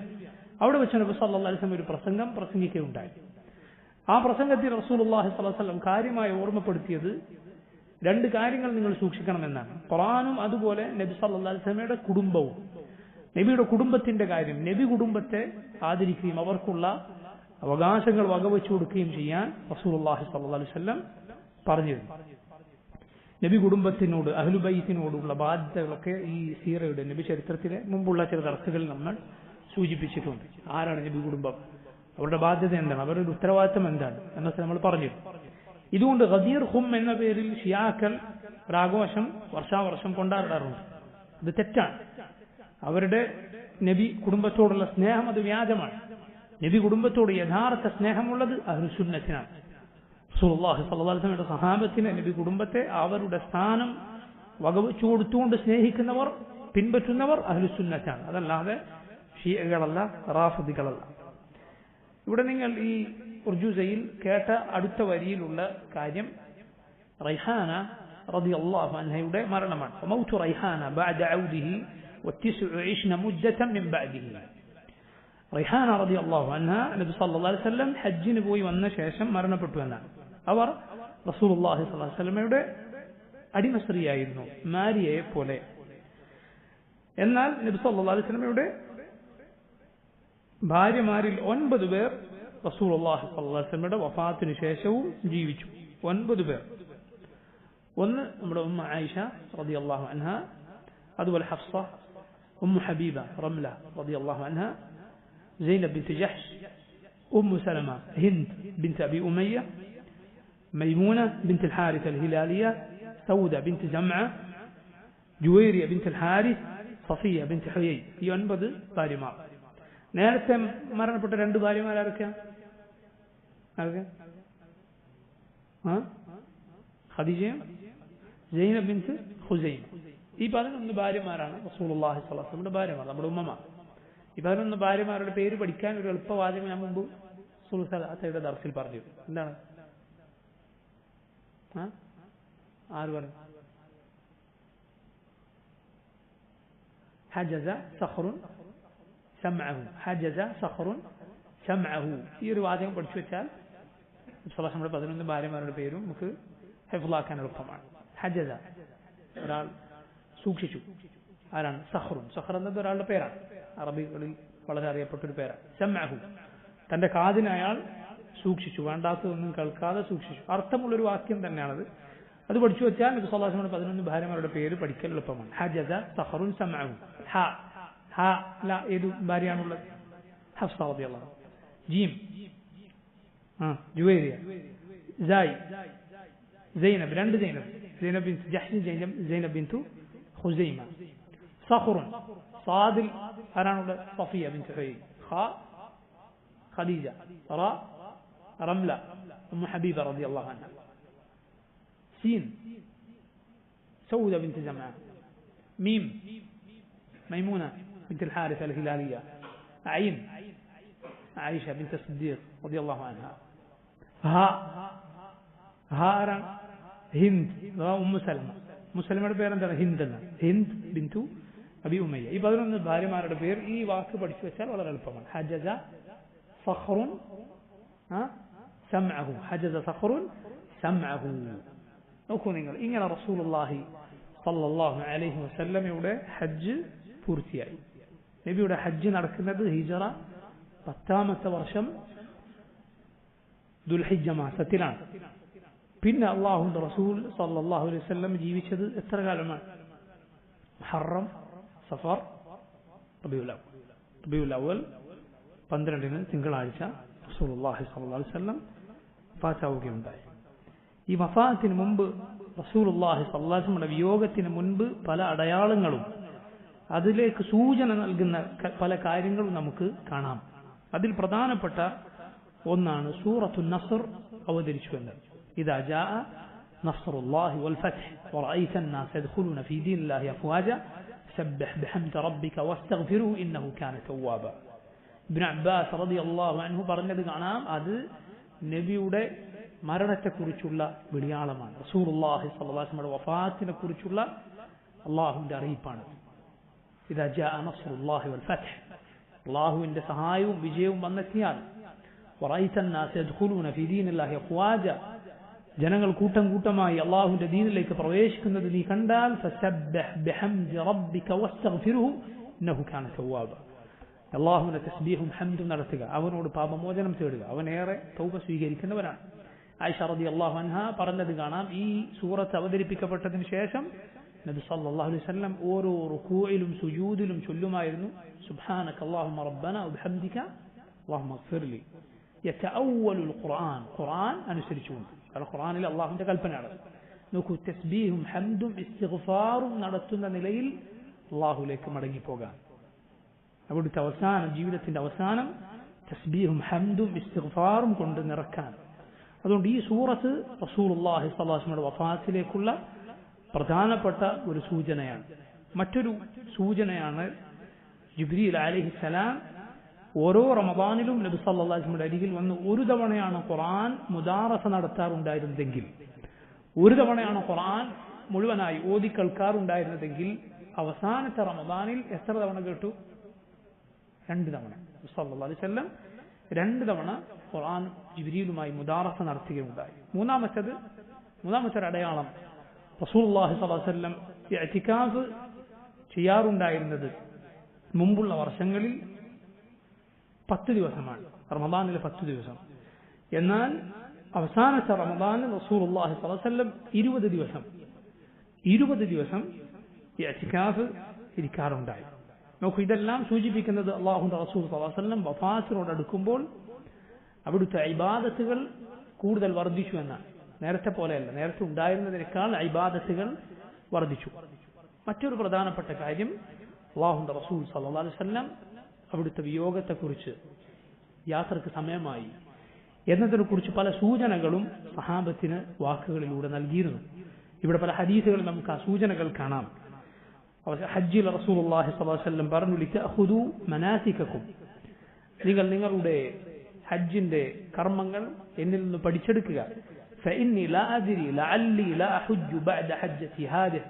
അവിടെ വെച്ച് നബി സല്ലല്ലാഹു അലൈഹി വസല്ലം ഒരു പ്രസംഗം പ്രസംഗിക്കുകയുണ്ടായി. ആ പ്രസംഗത്തിൽ റസൂലുള്ളാഹി സ്വല്ലല്ലാഹു അലൈഹി വസല്ലം കാര്യമായി ഓർമ്മപ്പെടുത്തിയത് 2 കാര്യങ്ങൾ നിങ്ങൾ സൂക്ഷിക്കണമെന്നാണ്. ഖുർആനും അതുപോലെ നബി സല്ലല്ലാഹു അലൈഹി വസല്ലമയുടെ കുടുംബവും. നബിയുടെ കുടുംബത്തിന്റെ കാര്യം, നബി കുടുംബത്തെ ആദരിക്കുകയും അവർക്കുള്ള അവകാശങ്ങൾ വകവെച്ചു കൊടുക്കുകയും ചെയ്യാൻ റസൂലുള്ളാഹി സ്വല്ലല്ലാഹു അലൈഹി വസല്ലം പറഞ്ഞിരുന്നു. നബി കുടുംബത്തിനോട്, അഹ്ലുബൈത്തിനോടുള്ള ബാധ്യതകളൊക്കെ ഈ സീറയുടെ നബി ചരിത്രത്തിലെ മുമ്പുള്ള ചില ദർസുകളിൽ നമ്മൾ സൂചിപ്പിച്ചിട്ടുണ്ട്. ആരാണ് നബി കുടുംബം, അവരുടെ ബാധ്യത എന്താണ്, അവരുടെ ഉത്തരവാദിത്തം എന്താണ് എന്നൊക്കെ നമ്മൾ പറഞ്ഞിരുന്നു. ഇതുകൊണ്ട് ഗദീർ ഖും എന്ന പേരിൽ ഷിയാക്കൾ ഒരാഘോഷം വർഷാവർഷം കൊണ്ടാടാറുണ്ട്. ഇത് തെറ്റാണ്. അവരുടെ നബി കുടുംബത്തോടുള്ള സ്നേഹം അത് വ്യാജമാണ്. നബി കുടുംബത്തോട് യഥാർത്ഥ സ്നേഹമുള്ളത് അഹ്ലുസുന്നത്തിനാണ്. റസൂലുള്ളാഹി സ്വല്ലല്ലാഹു അലൈഹി വസല്ലമയുടെ സഹാബത്തിനെ, നബി കുടുംബത്തെ അവരുടെ സ്ഥാനം വകവെച്ചു കൊടുത്തുകൊണ്ട് സ്നേഹിക്കുന്നവർ പിൻപറ്റുന്നവർ അഹ്ലുസുന്നത്താണ്, അതല്ലാതെ ഷിയകളല്ല, റാഫിദികളല്ല. ഇവിടെ നിങ്ങൾ ഈ ഉർജുസയിൽ കേട്ട അടുത്ത വരിയിലുള്ള കാര്യം റൈഹാന റളിയല്ലാഹു അൻഹയുടെ മരണമാണ്. മൗതു റൈഹാന ബഅദ ഔദിഹി വ29 മുദ്ദതൻ മിൻ ബഅദിഹി. റൈഹാന റളിയല്ലാഹു അൻഹ നബി സല്ലല്ലാഹു അലൈഹി വസല്ലം ഹജ്ജിന് പോയി വന്ന ശേഷം മരണപ്പെട്ടു എന്നാണ്. അവർ റസൂലുള്ളാഹി സ്വല്ലല്ലാഹു അലൈഹി വസല്ലമയുടെ അടിമ സ്ത്രീയായിരുന്നു, മാരിയയെ പോലെ. എന്നാൽ നബി സല്ലല്ലാഹു അലൈഹി വസല്ലമയുടെ ഭാര്യമാരിൽ 9 പേർ റസൂലുള്ളാഹി സ്വല്ലല്ലാഹു അലൈഹി വസല്ലമയുടെ വഫാത്തിന് ശേഷവും ജീവിച്ചു. 9 പേർ. ഒന്ന് നമ്മുടെ ഉമ്മ ആയിഷ റളിയല്ലാഹു അൻഹ, അതുപോലെ ഹഫ്സ, ഉമ്മു ഹബീബ റംല റളിയല്ലാഹു അൻഹ, സൈനബ് ബിൻത് ജഹ്ഷ്, ഉമ്മു സലമ ഹിന്ദ് ബിൻത് അബി ഉമയ്യ, മൈമൂന ബിൻത് الحارث الهلالية, സൗദ ബിൻത് ജംഅ, ജുവൈരിയ ബിൻത് الحارث, സഫിയ ബിൻത് ഹുയൈ. ഈ 9 ഭാര്യമാർ. നേരത്തെ മരണപ്പെട്ട 2 ഭാര്യമാർ ആരൊക്കെയാണ്? ഖദീജയും സൈനബ് ബിൻത് ഖുസൈമ. ഈ 11 ഭാര്യമാരാണ് റസൂലുള്ളാഹി സ്വല്ലല്ലാഹു അലൈഹി വസല്ലമയുടെ ഭാര്യമാർ, നമ്മുടെ ഉമ്മമാർ. ഈ 11 ഭാര്യമാരുടെ പേര് പഠിക്കാൻ ഒരു എളുപ്പവാചകം ഞാൻ മുമ്പ് സുൽസലയുടെ ദർസിൽ പറഞ്ഞു. എന്താണ്? ആര് പറഞ്ഞു? ഹജസ സഖറുൻ ശംഅഹു, ഹജസ സഖറുൻ ശംഅഹു. ഈ ഒരു വാചകം പഠിച്ചു വെച്ചാൽ നമ്മുടെ 11 ഭാര്യമാരുടെ പേരും നമുക്ക് ഹിഫ്ളാക്കാൻ എളുപ്പമാണ്. ഹജസ, ഒരാൾ സൂക്ഷിച്ചു. ആരാണ്? സഖറുൻ. സഖർ എന്നത് ഒരാളുടെ പേരാണ്, അറബികളിൽ വളരെ അറിയപ്പെട്ടൊരു പേരാണ്. ശംഅഹു, തന്റെ കാതിന് അയാൾ സൂക്ഷിച്ചു, വേണ്ടാത്തതൊന്നും കേൾക്കാതെ സൂക്ഷിച്ചു. അർത്ഥമുള്ളൊരു വാക്യം തന്നെയാണത്. അത് പഠിച്ചു വെച്ചാൽ നബി സല്ലല്ലാഹു അലൈഹി വസല്ലം 11 ഭാര്യമാരുടെ പേര് പഠിക്കൽ എളുപ്പമാണ്. ഹജസ സഖറുൻ ശംഅഹു. ഏത് ഭാര്യയാണുള്ളത്? ഹഫ്സ റളിയല്ലാഹു അൻഹ. ജീം ജുവൈരിയ, സൈനബ്, 2 സൈനബ്, സൈനബ് ബിൻത് ജഹ്ഷ്, സൈനബ് ബിൻത് ഖുസൈമ. സഖറുൻ, സാദിൽ ആരാണുള്ളത്? സഫിയ ബിൻത് ഹുയൈ. ഖദീജ, റംല, ഉമ്മു ഹബീബ റളിയല്ലാഹു അൻഹ. സീൻ, സൗദ ബിൻത് ജംഅ. മീം, മൈമൂന ബിൻത് الحارث الهلالية. عين, عائشة بنت الصديق رضي الله عنها. هارا هند, أم سلمة. മുസ്ലിമയുടെ പേരെന്താണ്? ഹിന്ദ് എന്ന. ഹിന്ദ് ബിന്തു അബി ഉമയ്യ. ഈ 11 ഭാര്യമാരുടെ പേർ ഈ വാക്ക് പഠിച്ചു വെച്ചാൽ വളരെ എളുപ്പമാണ്. ഹജസ സഖറുൻ ശംഅഹു, ഹജസ സഖറുൻ ശംഅഹു. നോക്കൂ നിങ്ങൾ, ഇങ്ങനെ റസൂലുള്ളാഹി സ്വല്ലല്ലാഹു അലൈഹി വസല്ലമയുടെ ഹജ്ജ് പൂർത്തിയായി. നബിയുടെ ഹജ്ജ് നടക്കുന്നത് ഹിജറ 10ാമത്തെ വർഷം ദുൽഹിജ്ജ മാസത്തിലാണ്. പിന്നെ അള്ളാഹുവിന്റെ റസൂൽ സല്ലല്ലാഹു അലൈഹി വസല്ലം ജീവിച്ചത് എത്ര കാലമാണ്? മുഹറം, സഫർ, റബീഉൽ അവ്വൽ 12-ന് തിങ്കളാഴ്ച റസൂലുള്ളാഹി സ്വല്ലല്ലാഹു അലൈഹി വസല്ലം വഫാത്താവുകയുണ്ടായി. ഈ വഫാത്തിന് മുമ്പ് റസൂലുള്ളാഹി സ്വല്ലല്ലാഹു അലൈഹി വസല്ലമയുടെ വിയോഗത്തിന് മുൻപ് പല അടയാളങ്ങളും അതിലേക്ക് സൂചന നൽകുന്ന പല കാര്യങ്ങളും നമുക്ക് കാണാം. അതിൽ പ്രധാനപ്പെട്ട ഒന്നാണ് സൂറത്തുൻ നസ്ർ അവതരിച്ചു എന്നത്. ഇദാ ജാഅ നസ്റുല്ലാഹി വൽ ഫത്ഹ് വറഅയ്ത അന്നാസ യദ്ഖുലൂന ഫീ ദീനില്ലാഹി അഫ്വാജ സബ്ബിഹ് ബിഹംദി റബ്ബിക വസ്തഗ്ഫിറുഹു ഇന്നഹു കാന തവ്വാബ. ഇബ്നു അബ്ബാസ് റളിയല്ലാഹു അൻഹു പറഞ്ഞത് കാണാം, അത് നബിയുടെ മരണത്തെക്കുറിച്ചുള്ള വിളിയാളമാണ്. റസൂലുള്ളാഹി സ്വല്ലല്ലാഹു അലൈഹി വസല്ലമയുടെ വഫാത്തിനെ കുറിച്ചുള്ള അല്ലാഹുവിന്റെ അറിയിപ്പാണ്. ഇദാ ജാഅ നസ്റുല്ലാഹി വൽ ഫത്ഹ്, അല്ലാഹുവിന്റെ സഹായവും വിജയവും വന്നെത്തിയാൽ, വറഅയ്ത അന്നാസ യദ്ഖുലൂന ഫീ ദീനില്ലാഹി അഫ്വാജ, ജനങ്ങൾ കൂട്ടം കൂട്ടമായി അല്ലാഹുവിന്റെ ദീനിലേക്ക് പ്രവേശിക്കുന്നത് നീ കണ്ടാൽ, ഫസബ്ബിഹ് ബിഹംദി റബ്ബിക വസ്തഗ്ഫിറുഹു ഇന്നഹു കാന തവ്വാബ, അല്ലാഹുവിന്റെ തസ്ബീഹും ഹംദും നടത്തുക, അവനോട് പാപമോചനം തേടുക, അവൻ ഏറെ തൗബ സ്വീകരിക്കുന്നവനാണ്. ആയിഷ റളിയല്ലാഹു അൻഹ പറഞ്ഞത് കാണാം, ഈ സൂറത്ത് അവതരിപ്പിക്കപ്പെട്ടതിന് ശേഷം നബി സല്ലല്ലാഹു അലൈഹി വസല്ലം ഓരോ റുകൂഇലും സുജൂദിലും ചൊല്ലുമായിരുന്നു, സുബ്ഹാനക അല്ലാഹുമ്മ റബ്ബന വബിഹംദിക അല്ലാഹുമ്മഗ്ഫിർലി. യതഅവ്വലുൽ ഖുർആൻ, ഖുർആൻ അനുസരിച്ചുകൊണ്ട്, കാരണം ഖുർആനിൽ അല്ലാഹുവിന്റെ കൽപ്പനയാണ്. നോക്കൂ, തസ്ബീഹും ഹംദും ഇസ്തിഗ്ഫാറും നടത്തുന്ന നിലയിൽ അല്ലാഹുവിലേക്ക് മടങ്ങിപ്പോകാൻ. അവിടുത്തെ അവസാനം, ജീവിതത്തിന്റെ അവസാനം തസ്ബീഹും ഹംദും ഇസ്തിഗ്ഫാറും കൊണ്ട് നിറക്കാൻ. അതുകൊണ്ട് ഈ സൂറത്ത് റസൂലുള്ളാഹി സ്വല്ലല്ലാഹു അലൈഹി വസല്ലമയുടെ വഫാത്തിലേക്കുള്ള പ്രധാനപ്പെട്ട ഒരു സൂചനയാണ്. മറ്റൊരു സൂചനയാണ് ജിബ്രീൽ അലൈഹിസ്സലാം ഓരോ റമദാനിലും നബി സല്ലല്ലാഹു അലൈഹി വസല്ലമയുടെ അരികിൽ വന്ന് ഒരു തവണയാണ് ഖുർആൻ മുദാറസ നടത്താറുണ്ടായിരുന്നതെങ്കിൽ, ഒരു തവണയാണ് ഖുർആൻ മുഴുവനായി ഓതി കേൾക്കാറുണ്ടായിരുന്നതെങ്കിൽ അവസാനത്തെ റമദാനിൽ എത്ര തവണ കേട്ടു? 2 തവണ. നബി സല്ലല്ലാഹു അലൈഹി വസല്ലം 2 തവണ ഖുർആൻ ജിബ്രീലുമായി മുദാറസ നടത്തുകയുണ്ടായി. മൂന്നാമത്തെ അടയാളം റസൂലുള്ളാഹി സ്വല്ലല്ലാഹു അലൈഹി വസല്ലം ഇഅ്തികാഫ് ചെയ്യാറുണ്ടായിരുന്നത് മുമ്പുള്ള വർഷങ്ങളിൽ 10 ദിവസമാണ്, റമദാനിലെ 10 ദിവസം. എന്നാൽ അവസാനത്തെ റമദാനിൽ റസൂലുള്ളാഹി സ്വല്ലല്ലാഹു അലൈഹി വസല്ലം 20 ദിവസം ഇഅ്തികാഫ് ഇരിക്കാറുണ്ടായി. നോക്കൂ, ഇതെല്ലാം സൂചിപ്പിക്കുന്നത് അല്ലാഹുവിന്റെ റസൂൽ സ്വല്ലല്ലാഹു അലൈഹി വസല്ലം വഫാത്തിനോട് അടുക്കുമ്പോൾ അവിടുത്തെ ഇബാദത്തുകൾ കൂടുതൽ വർദ്ധിച്ചു എന്നാണ്. നേരത്തെ പോലെയല്ല, നേരത്തെ ഉണ്ടായിരുന്നതിനേക്കാൾ ഇബാദത്തുകൾ വർദ്ധിച്ചു. മറ്റൊരു പ്രധാനപ്പെട്ട കാര്യം, അല്ലാഹുവിന്റെ റസൂൽ സ്വല്ലല്ലാഹു അലൈഹി വസല്ലം അവിടുത്തെ വിയോഗത്തെക്കുറിച്ച്, യാത്രക്ക് സമയമായി എന്നതിനെക്കുറിച്ച് പല സൂചനകളും സഹാബത്തിന് വാക്കുകളിലൂടെ നൽകിയിരുന്നു. ഇവിടെ പല ഹദീസുകളിൽ നമുക്ക് ആ സൂചനകൾ കാണാം. ഹജ്ജിൽ റസൂലുള്ളാഹി സ്വല്ലല്ലാഹു അലൈഹി വസല്ലം പറഞ്ഞു, ലിതഅഖുദു മനാസികക്കും, നിങ്ങൾ നിങ്ങളുടെ ഹജ്ജിന്റെ കർമ്മങ്ങൾ എന്നിൽ നിന്ന് പഠിച്ചെടുക്കുക. ഫഇന്നി ലാ അദ്രി ലഅല്ലി ലാ അഹുജ്ജു ബഅദ ഹജ്ജതി ഹാദിഹി,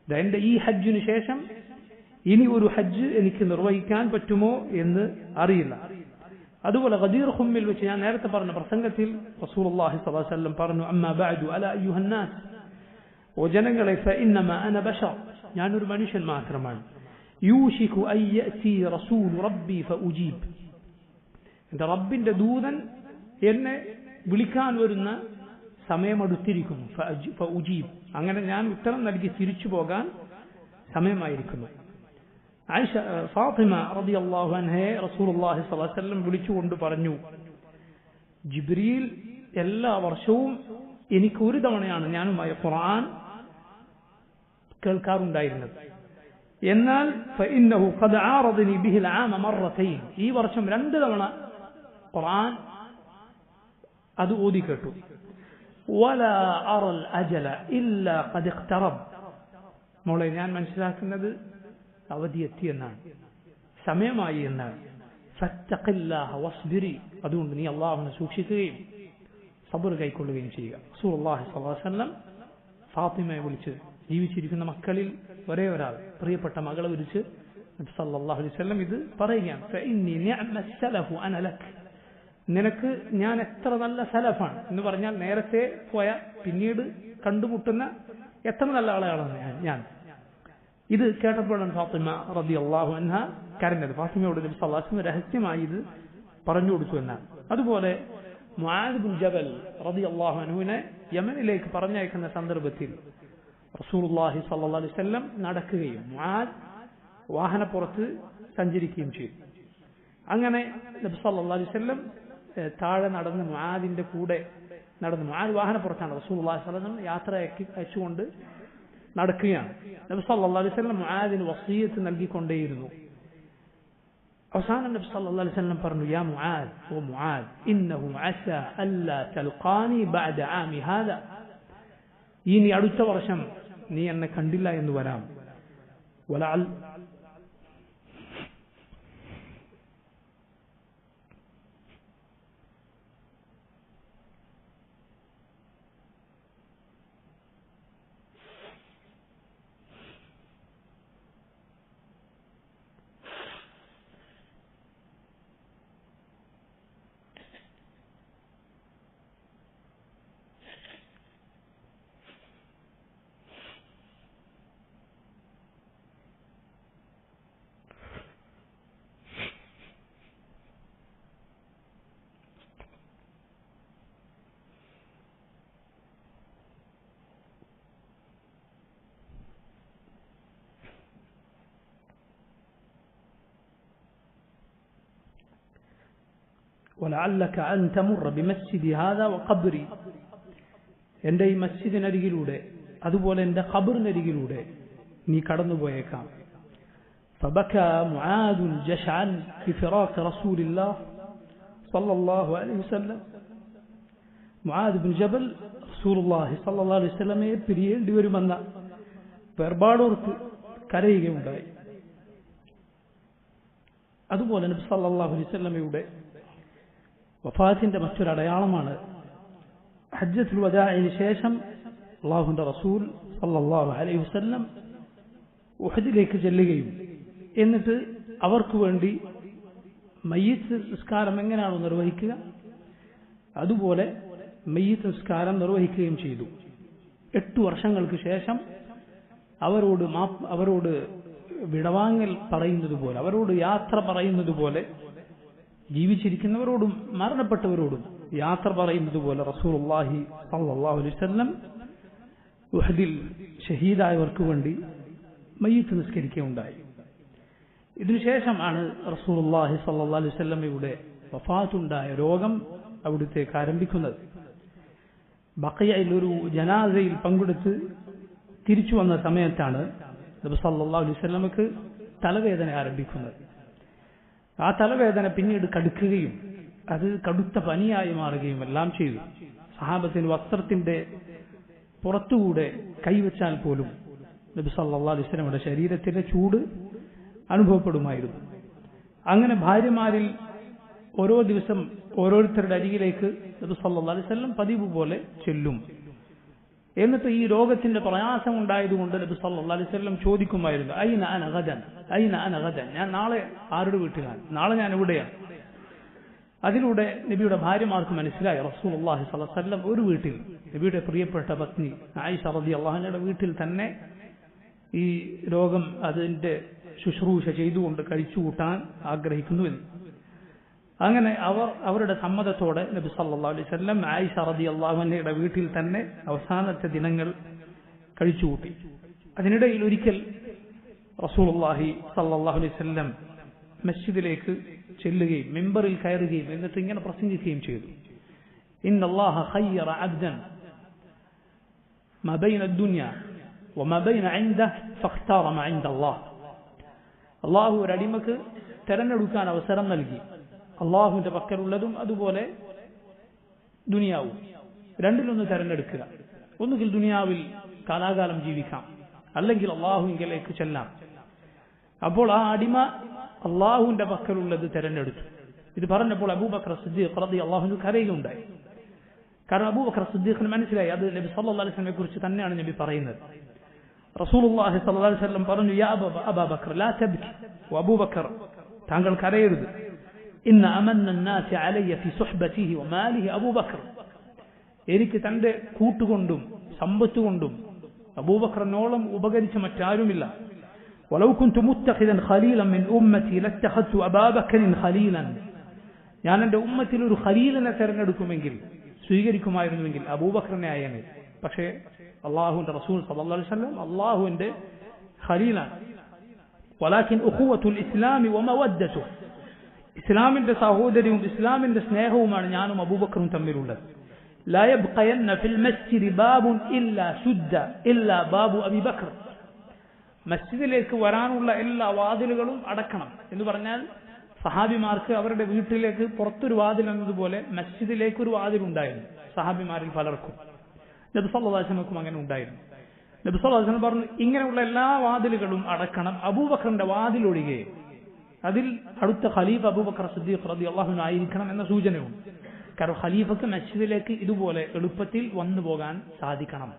എന്റെ ഈ ഹജ്ജിന് ശേഷം ഇനി ഒരു ഹജ്ജ് എനിക്ക് നിർവഹിക്കാൻ പറ്റുമോ എന്ന് അറിയില്ല. അതുപോലെ ഗദീർ ഖുമ്മിൽ വെച്ച് ഞാൻ നേരത്തെ പറഞ്ഞ പ്രസംഗത്തിൽ റസൂലുള്ളാഹി സ്വല്ലല്ലാഹു അലൈഹി വസല്ലം പറഞ്ഞു, അമ്മാ ബഅദു അലാ അയ്യുഹന്നാസ്, ഓ ജനങ്ങളെ, ഫഇന്നമാ അന ബശർ, ഞാനൊരു മനുഷ്യൻ മാത്രമാണ്. യൂശികു അൻ യഅതി റസൂലു റബ്ബി ഫഉജീബ്, എന്റെ റബ്ബിന്റെ ദൂതൻ എന്നെ വിളിക്കാൻ വരുന്ന സമയമടുത്തിരിക്കുന്നു. ഫഉജീബ്, അങ്ങനെ ഞാൻ ഉത്തരം നൽകി തിരിച്ചു പോകാൻ സമയമായിരിക്കുന്നു. ആയിഷ ഫാത്തിമ റളിയല്ലാഹു അൻഹയെ റസൂലുള്ളാഹി സ്വല്ലല്ലാഹു അലൈഹി വസല്ലം വിളിച്ചുകൊണ്ട് പറഞ്ഞു, ജിബ്രീൽ എല്ലാ വർഷവും എനിക്ക് ഒരു തവണയാണ് ഞാനുമായി ഖുർആൻ കേൾക്കാറുണ്ടായിരുന്നത്. എന്നാൽ ഫഇന്നഹു ഖദ് ആറദനി ബിഹിൽ ആമ മറത്തൈൻ, ഈ വർഷം 2 തവണ ഖുർആൻ അത് ഓതി കേട്ടു. വലാ അറൽ അജല ഇല്ലാ ഖദ് ഇഖ്തറബ്, മോളെ ഞാൻ മനസ്സിലാക്കുന്നത് അവധി എത്തി എന്നാണ്, സമയമായി എന്നാണ്. ഫത്തഖില്ലാഹ വസ്ബിരി, അതുകൊണ്ട് നീ അല്ലാഹുവിനെ സൂക്ഷിക്കുകയും സബർ കൈക്കൊള്ളുകയും ചെയ്യുക. റസൂലുള്ളാഹി സ്വല്ലല്ലാഹു അലൈഹി വസല്ലം ഫാത്തിമയെ വിളിച്ച്, ജീവിച്ചിരിക്കുന്ന മക്കളിൽ ഒരേ ഒരാൾ, പ്രിയപ്പെട്ട മകളെ വിളിച്ച് നബി സല്ലല്ലാഹു അലൈഹി വസല്ലം ഇത് പറയുകയാണ്, ഫഇന്നി നിഅമ സലഫു അന ലക്, നിനക്ക് ഞാൻ എത്ര നല്ല സലഫാണ് എന്ന് പറഞ്ഞാൽ നേരത്തെ പോയ പിന്നീട് കണ്ടുമുട്ടുന്ന എത്ര നല്ല ആളെയാണ് ഞാൻ. ഇത് കേട്ടപ്പോഴാണ് ഫാത്തിമ റളിയല്ലാഹു അൻഹ കരഞ്ഞത്. ഫാത്തിമയോട് നബി സല്ലല്ലാഹു അലൈഹി വസല്ലം രഹസ്യമായി ഇത് പറഞ്ഞു കൊടുത്തു എന്നാണ്. അതുപോലെ മുആദ് ബിൻ ജബൽ റളിയല്ലാഹു അൻഹുവിനെ യമനിലേക്ക് പറഞ്ഞയക്കുന്ന സന്ദർഭത്തിൽ റസൂലുള്ളാഹി സ്വല്ലല്ലാഹു അലൈഹി വസല്ലം നടക്കുകയും മുആദ് വാഹനപ്പുറത്ത് സഞ്ചരിക്കുകയും ചെയ്തു. അങ്ങനെ നബി സല്ലല്ലാഹു അലൈഹി വസല്ലം താഴെ നടന്ന് മുആദിന്റെ കൂടെ നടന്നു. മുആദ് വാഹനപ്പുറത്താണ്, റസൂലുള്ളാഹി സ്വല്ലല്ലാഹു അലൈഹി വസല്ലം യാത്ര അയച്ചുകൊണ്ട് നടക്കുകയാണ്. നബി സല്ലല്ലാഹു അലൈഹി വസല്ലം മുആദിന് വസിയത്ത് നൽകിക്കൊണ്ടേയിരുന്നു. അവസാനം നബി സല്ലല്ലാഹു അലൈഹി വസല്ലം പറഞ്ഞു, യാ മുആദ്, ഓ മുആദ്, ഇന്നഹു അസാ അല്ലാ തൽഖാനി ബഅദ ആമി ഹാദാ, ഇനി അടുത്ത വർഷം നീ എന്നെ കണ്ടില്ല എന്ന് വരാം. വലഅൽ ولعلك أن تمر بمسجد هذا وقبري, എൻ്റെ ഈ മസ്ജിദിനരികിലൂടെ അതുപോലെ എൻ്റെ ഖബറിനരികിലൂടെ നീ കടന്നുപോയേക്കാം. فبكى معاذ جشعا بفراق رسول الله صلى الله عليه وسلم. മുആദ് ബിൻ ജബൽ റസൂലുള്ളാഹി സ്വല്ലല്ലാഹു അലൈഹി വസല്ലമയെ പിരിയേണ്ടി വരുമെന്ന വേർപാടോർത്ത് കരയുകയുണ്ടായി. അതുപോലെ നബി സല്ലല്ലാഹു അലൈഹി വസല്ലമയുടെ വഫാത്തിന്റെ മറ്റൊരു അടയാളമാണ് ഹജ്ജത്തുൽ വദാഇന് ശേഷം അല്ലാഹുവിന്റെ റസൂൽ സല്ലല്ലാഹു അലൈഹി വസല്ലം ഉഹദിലേക്ക് ചെല്ലുകയും എന്നിട്ട് അവർക്ക് വേണ്ടി മയ്യിത്ത് നിസ്കാരം എങ്ങനെയാണോ നിർവഹിക്കുക അതുപോലെ മയ്യിത്ത് നിസ്കാരം നിർവഹിക്കുകയും ചെയ്തു. 8 വർഷങ്ങൾക്ക് ശേഷം അവരോട് വിടവാങ്ങൽ പറയുന്നത് പോലെ, അവരോട് യാത്ര പറയുന്നത് പോലെ, ജീവിച്ചിരിക്കുന്നവരോടും മരണപ്പെട്ടവരോടും യാത്ര പറയുന്നത് പോലെ റസൂലുള്ളാഹി സ്വല്ലല്ലാഹു അലൈഹി വസല്ലം ഉഹദിൽ ഷഹീദായവർക്ക് വേണ്ടി മയ്യിത്ത് നിസ്കരിക്കുകയുണ്ടായി. ഇതിനുശേഷമാണ് റസൂലുള്ളാഹി സ്വല്ലല്ലാഹു അലൈഹി വസല്ലമയുടെ വഫാത്തുണ്ടായ രോഗം അവിടുത്തേക്ക് ആരംഭിക്കുന്നത്. ബഖയയിൽ ഒരു ജനാസയിൽ പങ്കെടുത്ത് തിരിച്ചു വന്ന സമയത്താണ് നബി സല്ലല്ലാഹു അലൈഹി വസല്ലമക്ക് തലവേദന ആരംഭിക്കുന്നത്. ആ തലവേദന പിന്നീട് കടുക്കുകയും അത് കടുത്ത പനിയായി മാറുകയും എല്ലാം ചെയ്തു. സഹാബത്തിന് വസ്ത്രത്തിന്റെ പുറത്തുകൂടെ കൈവച്ചാൽ പോലും നബി സല്ലല്ലാഹു അലൈഹി വസല്ലമയുടെ ശരീരത്തിന്റെ ചൂട് അനുഭവപ്പെടുമായിരുന്നു. അങ്ങനെ ഭാര്യമാരിൽ ഓരോ ദിവസം ഓരോരുത്തരുടെ അരികിലേക്ക് നബി സല്ലല്ലാഹു അലൈഹി വസല്ലം പതിവ് പോലെ ചെല്ലും. എന്നിട്ട് ഈ രോഗത്തിന്റെ പ്രയാസം ഉണ്ടായതുകൊണ്ട് നബി സല്ലല്ലാഹു അലൈഹി വസല്ലം ചോദിക്കുമായിരുന്നു, അയ്ന അന ഗദൻ, അയ്ന അന ഗദൻ, ഞാൻ നാളെ ആരുടെ വീട്ടിലാണ്, നാളെ ഞാൻ എവിടെയാണ്. അതിലൂടെ നബിയുടെ ഭാര്യമാർക്ക് മനസ്സിലായി റസൂലുള്ളാഹി സ്വല്ലല്ലാഹു അലൈഹി വസല്ലം ഒരു വീട്ടിൽ, നബിയുടെ പ്രിയപ്പെട്ട പത്നി ആയിഷ റളിയല്ലാഹു അൻഹയുടെ വീട്ടിൽ തന്നെ ഈ രോഗം അതിന്റെ ശുശ്രൂഷ ചെയ്തുകൊണ്ട് കഴിച്ചുകൂട്ടാൻ ആഗ്രഹിക്കുന്നുവെന്ന്. അങ്ങനെ അവരുടെ സമ്മതത്തോടെ നബി സല്ലല്ലാഹു അലൈഹി വസല്ലം ആയിഷ റളിയല്ലാഹു അൻഹയുടെ വീട്ടിൽ തന്നെ അവസാനത്തെ ദിനങ്ങൾ കഴിച്ചുകൂട്ടി. അതിനിടയിൽ ഒരിക്കൽ റസൂലുള്ളാഹി സല്ലല്ലാഹു അലൈഹി വസല്ലം മസ്ജിദിലേക്ക് ചെല്ലുകയും മിമ്പറിൽ കയറുകയും എന്നിട്ട് ഇങ്ങനെ പ്രസംഗിക്കുകയും ചെയ്തു, ഇന്നല്ലാഹ ഖയ്യറ അബ്ദൻ മാ ബൈന അദ്ദുനിയ വമാ ബൈന ഇൻദഹു ഫഖ്താറ മാ ഇൻദല്ലാഹ്. അല്ലാഹു ഒരു അടിമക്ക് തിരഞ്ഞെടുക്കാൻ അവസരം നൽകി, അള്ളാഹുവിന്റെ പക്കലുള്ളതും അതുപോലെ ദുനിയാവും, രണ്ടിലൊന്ന് തെരഞ്ഞെടുക്കുക. ഒന്നുകിൽ ദുനിയാവിൽ കാലാകാലം ജീവിക്കാം, അല്ലെങ്കിൽ അള്ളാഹുവിലേക്ക് ചെല്ലാം. അപ്പോൾ ആ അടിമ അള്ളാഹുവിന്റെ പക്കലുള്ളത് തെരഞ്ഞെടുത്തു. ഇത് പറഞ്ഞപ്പോൾ അബൂബക്കർ സിദ്ദീഖ് റളിയല്ലാഹു അൻഹു കരയുകയുണ്ടായി. കാരണം അബൂബക്കർ സിദ്ദീഖിന് മനസ്സിലായി അത് നബി സല്ലല്ലാഹു അലൈഹി വസല്ലമയെ കുറിച്ച് തന്നെയാണ് നബി പറയുന്നത്. റസൂലുള്ളാഹി സ്വല്ലല്ലാഹു അലൈഹി വസല്ലം പറഞ്ഞു, യാ അബൂബക്കർ ലാ തബ്കി, അബൂബക്കർ താങ്കൾ കരയരുത്. ഇന്ന അമന്ന الناس علي في صحبته وماله അബൂബക്കർ, എനിക്ക് തന്റെ കൂട്ടുകൊണ്ടും സമ്പത്തുകൊണ്ടും അബൂബക്കറിനോളം ഉപകരിച്ച മറ്റാരുമില്ല. ولو كنت متخذا خليلا من امتي لاتخذت ابا بكر خليلا, ഞാൻ എന്റെ ഉമ്മത്തിൽ ഒരു ഖലീലിനെ തിരഞ്ഞെടുക്കുമെങ്കിൽ സ്വീകരിക്കുമായിരുന്നുവെങ്കിൽ അബൂബക്കറിനെ ആയേനെ. പക്ഷേ അള്ളാഹുവിന്റെ റസൂൽ സല്ലല്ലാഹു അലൈഹി വസല്ലം അള്ളാഹുവിന്റെ ഖലീലാണ്. ولكن اخوة الاسلام ومودته, ഇസ്ലാമിന്റെ സഹോദര്യവും ഇസ്ലാമിന്റെ സ്നേഹവുമാണ് ഞാനും അബൂബക്കറും തമ്മിലുള്ളത്. لا يبقين في المسجد باب الا سد الا باب ابي بكر, മസ്ജിദിലേക്ക് വരാനുള്ള എല്ലാ വാതിലുകളും അടക്കണം എന്ന് പറഞ്ഞാൽ സഹാബിമാർക്ക് അവരുടെ വീട്ടിലേക്ക് പുറത്തൊരു വാതിൽ എന്നതുപോലെ മസ്ജിദിലേക്ക് ഒരു വാതിലുണ്ടായിരുന്നു സഹാബിമാരിൽ പലർക്കും. നബി സല്ലല്ലാഹു അലൈഹി വസല്ലം അങ്ങനെ ഉണ്ടായിരുന്നു. നബി സല്ലല്ലാഹു അലൈഹി വസല്ലം പറഞ്ഞു, ഇങ്ങനെയുള്ള എല്ലാ വാതിലുകളും അടക്കണം, അബൂബക്കറിന്റെ വാതിലൊഴികെ. അതിൽ അടുത്ത ഖലീഫ അബൂബക്കർ സിദ്ദീഖ് റളിയല്ലാഹു അൻഹു ആയിരിക്കണം എന്ന സൂചനയുണ്ട്. കാരണം ഖലീഫക്ക് മസ്ജിദിലേക്ക് ഇതുപോലെ എളുപ്പത്തിൽ വന്നു പോകാൻ സാധിക്കണം.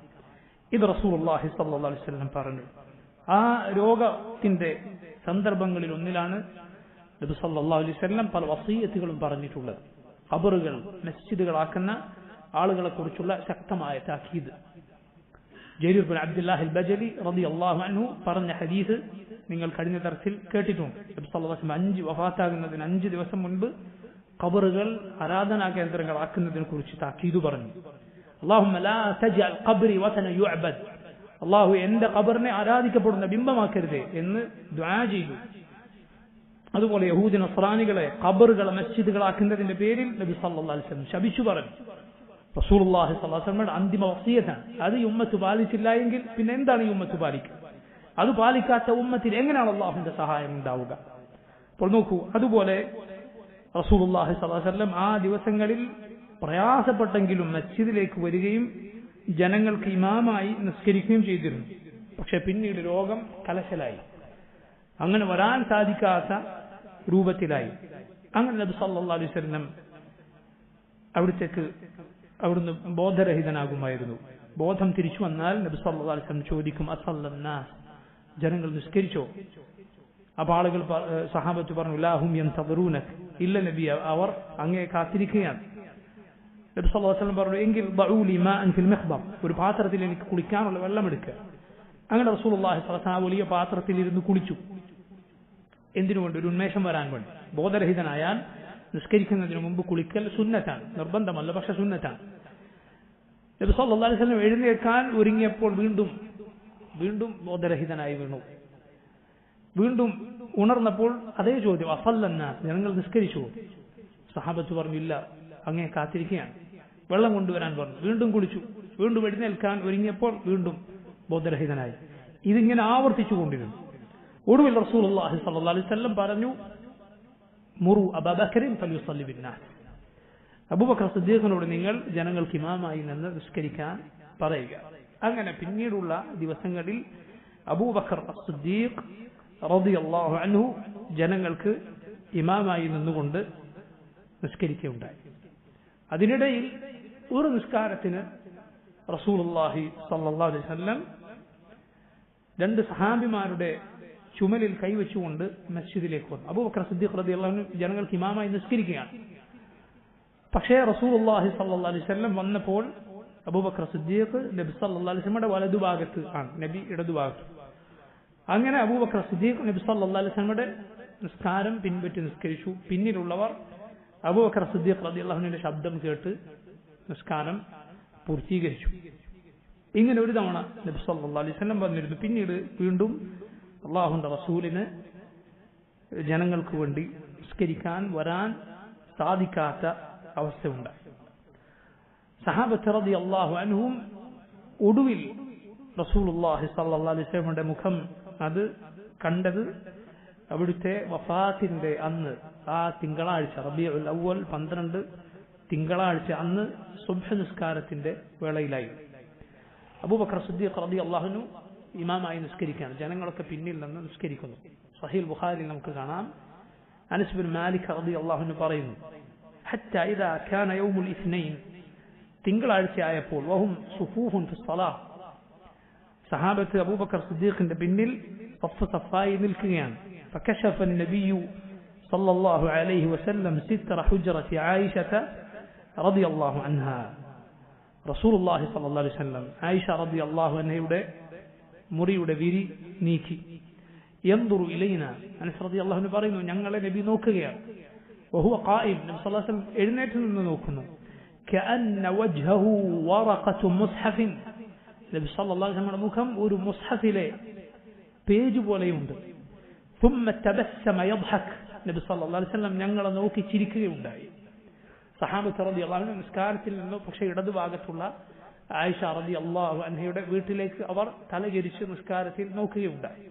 ഇത് റസൂലുള്ളാഹി സ്വല്ലല്ലാഹു അലൈഹി വസല്ലം പറഞ്ഞു. ആ രോഗത്തിന്റെ സന്ദർഭങ്ങളിൽ ഒന്നിലാണ് നബി സല്ലല്ലാഹു അലൈഹി വസല്ലം പല വസിയത്തുകളും പറഞ്ഞിട്ടുള്ളത്. ഖബറുകൾ മസ്ജിദുകളാക്കുന്ന ആളുകളെ കുറിച്ചുള്ള ശക്തമായ താക്കീത്. ജരീർ ബിൻ അബ്ദുല്ലാഹി അൽ-ബജലി റളിയല്ലാഹു അൻഹു പറഞ്ഞ ഹദീസ് നിങ്ങൾ കഴിഞ്ഞ ദർസിൽ കേട്ടിട്ടുണ്ട്. നബി സല്ലല്ലാഹു അലൈഹി വസല്ലം വഫാത്താകുന്നതിന് 5 ദിവസം മുൻപ് ഖബറുകൾ ആരാധനാ കേന്ദ്രങ്ങളാക്കുന്നതിനെ കുറിച്ച് താക്കീത് പറഞ്ഞു. അല്ലാഹുമ്മ ലാ തജ്അൽ ഖബ്രി വതന യുഅബദ്, അല്ലാഹു എന്റെ ഖബറിനെ ആരാധിക്കപ്പെടുന്ന ബിംബമാക്കരുതേ എന്ന് ദുആ ചെയ്തു. അതുപോലെ യഹൂദി നസ്രാനികളെ ഖബറുകളെ മസ്ജിദുകളാക്കുന്നതിന്റെ പേരിൽ നബി സല്ലല്ലാഹു അലൈഹി വസല്ലം ശപിച്ചു പറഞ്ഞു. റസൂലുള്ളാഹി സ്വല്ലല്ലാഹു അലൈഹി വസല്ലമയുടെ അന്തിമ വസിയത്താണ്. അത് ഈ ഉമ്മത്ത് പാലിച്ചില്ല എങ്കിൽ പിന്നെ എന്താണ് ഈ ഉമ്മത്ത് പാലിക്കുക? അത് പാലിക്കാത്ത ഉമ്മത്തിൽ എങ്ങനെയാണ് അള്ളാഹുവിന്റെ സഹായം ഉണ്ടാവുക? അപ്പോൾ നോക്കൂ, അതുപോലെ റസൂലുള്ളാഹി സ്വല്ലല്ലാഹു അലൈഹി വസല്ലം ആ ദിവസങ്ങളിൽ പ്രയാസപ്പെട്ടെങ്കിലും മസ്ജിദിലേക്ക് വരികയും ജനങ്ങൾക്ക് ഇമാമായി നിസ്കരിക്കുകയും ചെയ്തിരുന്നു. പക്ഷെ പിന്നീട് രോഗം കലശലായി, അങ്ങനെ വരാൻ സാധിക്കാത്ത രൂപത്തിലായി. അങ്ങനെ നബി സല്ലല്ലാഹു അലൈഹി വസല്ലം അവിടുന്ന് ബോധരഹിതനാകുമായിരുന്നു. ബോധം തിരിച്ചു വന്നാൽ നബി സല്ലല്ലാഹു അലൈഹി വസല്ലം ചോദിക്കും, അസല്ലന്നാസ്, ജനങ്ങൾ നിസ്കരിച്ചോ? അപ്പോൾ ആളുകൾ സഹാബത്ത് പറഞ്ഞു, ലാഹും യന്തദറൂനക, ഇല്ല നബി, അവർ അങ്ങേ കാത്തിരിക്കുകയാണ്. നബി സല്ലല്ലാഹു അലൈഹി വസല്ലം പറഞ്ഞു, എങ്കിൽ ദഊലി മാഅൻ ഫിൽ മിഖ്ബർ, ഒരു പാത്രത്തിൽ എനിക്ക് കുളിക്കാനുള്ള വെള്ളം എടുക്കുക. അങ്ങനെ റസൂലുള്ളാഹി സ്വല്ലല്ലാഹു അലൈഹി വസല്ലം വലിയ പാത്രത്തിൽ ഇരുന്ന് കുളിച്ചു. എന്തിനുകൊണ്ട്? ഒരു ഉന്മേഷം വരാൻ വേണ്ടി. ബോധരഹിതനായാൽ നിസ്കരിക്കുന്നതിന് മുമ്പ് കുളിക്കൽ സുന്നത്താണ്, നിർബന്ധമല്ല, പക്ഷെ സുന്നത്താണ്. നബി സല്ലല്ലാഹു അലൈഹി വസല്ലം എഴുന്നേൽക്കാൻ ഒരുങ്ങിയപ്പോൾ വീണ്ടും ബോധരഹിതനായി വീണു. വീണ്ടും ഉണർന്നപ്പോൾ അതേ ചോദ്യം, അസല്ലന്നാസ്, ജനങ്ങൾ നിസ്കരിച്ചു? സഹാബത്ത് പറഞ്ഞു, ഇല്ല, അങ്ങേ കാത്തിരിക്കുകയാണ്. വെള്ളം കൊണ്ടുവരാൻ പറഞ്ഞു. വീണ്ടും കുളിച്ചു. വീണ്ടും എഴുന്നേൽക്കാൻ ഒരുങ്ങിയപ്പോൾ വീണ്ടും ബോധരഹിതനായി. ഇതിങ്ങനെ ആവർത്തിച്ചു കൊണ്ടിരുന്നു. ഒടുവിൽ റസൂലുള്ളാഹി സ്വല്ലല്ലാഹു അലൈഹി വസല്ലം പറഞ്ഞു, മുറു അബൂബക്കറിൻ ഫൽയുസല്ലി ബിന്നാസ്, അബൂബക്കർ സിദ്ദീഖിനോട് നിങ്ങൾ ജനങ്ങൾക്ക് ഇമാമായി നിന്ന് നിസ്കരിക്കാൻ പറയുക. അങ്ങനെ പിന്നീടുള്ള ദിവസങ്ങളിൽ അബൂബക്കർ സിദ്ദീഖ് റളിയല്ലാഹു അൻഹു ജനങ്ങൾക്ക് ഇമാമായി നിന്നുകൊണ്ട് നിസ്കരിക്കുകയുണ്ടായി. അതിനിടയിൽ ഒരു നിസ്കാരത്തിന് റസൂലുള്ളാഹി സ്വല്ലല്ലാഹു അലൈഹി വസല്ലം രണ്ട് സഹാബിമാരുടെ ചുമലിൽ കൈവച്ചുകൊണ്ട് മസ്ജിദിലേക്ക് വന്നു. അബൂബക്കർ സിദ്ദീഖ് റളിയല്ലാഹു അൻഹു ജനങ്ങൾക്ക് ഇമാമായി നിസ്കരിക്കുകയാണ്. പക്ഷേ റസൂലുള്ളാഹി സ്വല്ലല്ലാഹു അലൈഹി വസല്ലം വന്നപ്പോൾ അബൂബക്കർ സിദ്ദീഖ് നബി സല്ലല്ലാഹു അലൈഹി വസല്ലമയുടെ വലതുഭാഗത്ത് ആണ്, നബി ഇടതുഭാഗത്ത്. അങ്ങനെ അബൂബക്കർ സിദ്ദീഖ് നബി സല്ലല്ലാഹു അലൈഹി വസല്ലമയുടെ നിസ്കാരം പിൻപറ്റി നിസ്കരിച്ചു. പിന്നിലുള്ളവർ അബൂബക്കർ സിദ്ദീഖ് റളിയല്ലാഹു അൻഹുവിന്റെ ശബ്ദം കേട്ട് നിസ്കാരം പൂർത്തീകരിച്ചു. ഇങ്ങനെ ഒരു തവണ നബി സല്ലല്ലാഹു അലൈഹി വസല്ലം വന്നിരുന്നു. പിന്നീട് വീണ്ടും അല്ലാഹുവിന്റെ റസൂലിന് ജനങ്ങൾക്ക് വേണ്ടി നിസ്കരിക്കാൻ വരാൻ സാധിക്കാത്ത അവസ്ഥയുണ്ടായി. സഹാബത്ത് റളിയല്ലാഹു അൻഹും ഒടുവിൽ റസൂലുള്ളാഹി സ്വല്ലല്ലാഹു അലൈഹി വസല്ലമയുടെ മുഖം അത് കണ്ടത് അവിടുത്തെ വഫാത്തിന്റെ അന്ന്, ആ തിങ്കളാഴ്ച റബീഉൽ അവ്വൽ 12 തിങ്കളാഴ്ച അന്ന് സുബ്ഹ് നിസ്കാരത്തിന്റെ വേളയിലായി. അബൂബക്കർ സിദ്ദീഖ് റളിയല്ലാഹു അൻഹു ഇമാമായി നിസ്കരിക്കുകയാണ്. ജനങ്ങളൊക്കെ പിന്നിൽ നിന്ന് നിസ്കരിക്കുന്നു. സഹീഹ് ബുഖാരിയിൽ നമുക്ക് കാണാം, അനസ് ബിൻ മാലിക് റളിയല്ലാഹു അൻഹു പറയുന്നു, ഹത്താ ഇദാ കാന യൗമുൽ ഇസ്നൈൻ, തിങ്കളാഴ്ച ആയപ്പോൾ, വഹും സുഫൂഫുൻ ഫി സ്വലാഹ്, സഹാബത്ത് അബൂബക്കർ സിദ്ദീഖിന്റെ പിന്നിൽ സഫായി നിൽക്കുകയാണ്. فكشف النبي صلى الله عليه وسلم ستر حجرة عائشة رضي الله عنها. رسول الله صلى الله عليه وسلم عائشة رضي الله عنها മുറിയുടെ വിരി നീക്കി. യൻദുറു ഇലൈന, അനസ് റളിയല്ലാഹു അൻഹു പറയുന്നു, ഞങ്ങളെ നബി നോക്കുകയാണ്. വഹുവ ഖായിം, നബി സല്ലല്ലാഹു അലൈഹി വസല്ലം എഴുന്നേറ്റ് നിന്ന് നോക്കുന്നു. കഅന്ന വജ്ഹഹു വറഖതു മുസ്ഹഫിൻ, നബി സല്ലല്ലാഹു അലൈഹി വസല്ലം മുഖം ഒരു മുസ്ഹഫിലെ പേജ് പോലെയുണ്ട്. ثم تبسم يضحك, നബി സല്ലല്ലാഹു അലൈഹി വസല്ലം ഞങ്ങളെ നോക്കി ചിരിക്കുകയുണ്ടായി. സഹാബത്ത് റളിയല്ലാഹു അൻഹു നിസ്കാരത്തിൽ നിന്ന് പക്ഷേ ഇടതുഭാഗത്തുള്ള ആയിഷ റളിയല്ലാഹു അൻഹയുടെ വീട്ടിലേക്ക് അവർ തലചരിച്ച് നിസ്കാരത്തിൽ നോക്കുകയുണ്ടായി.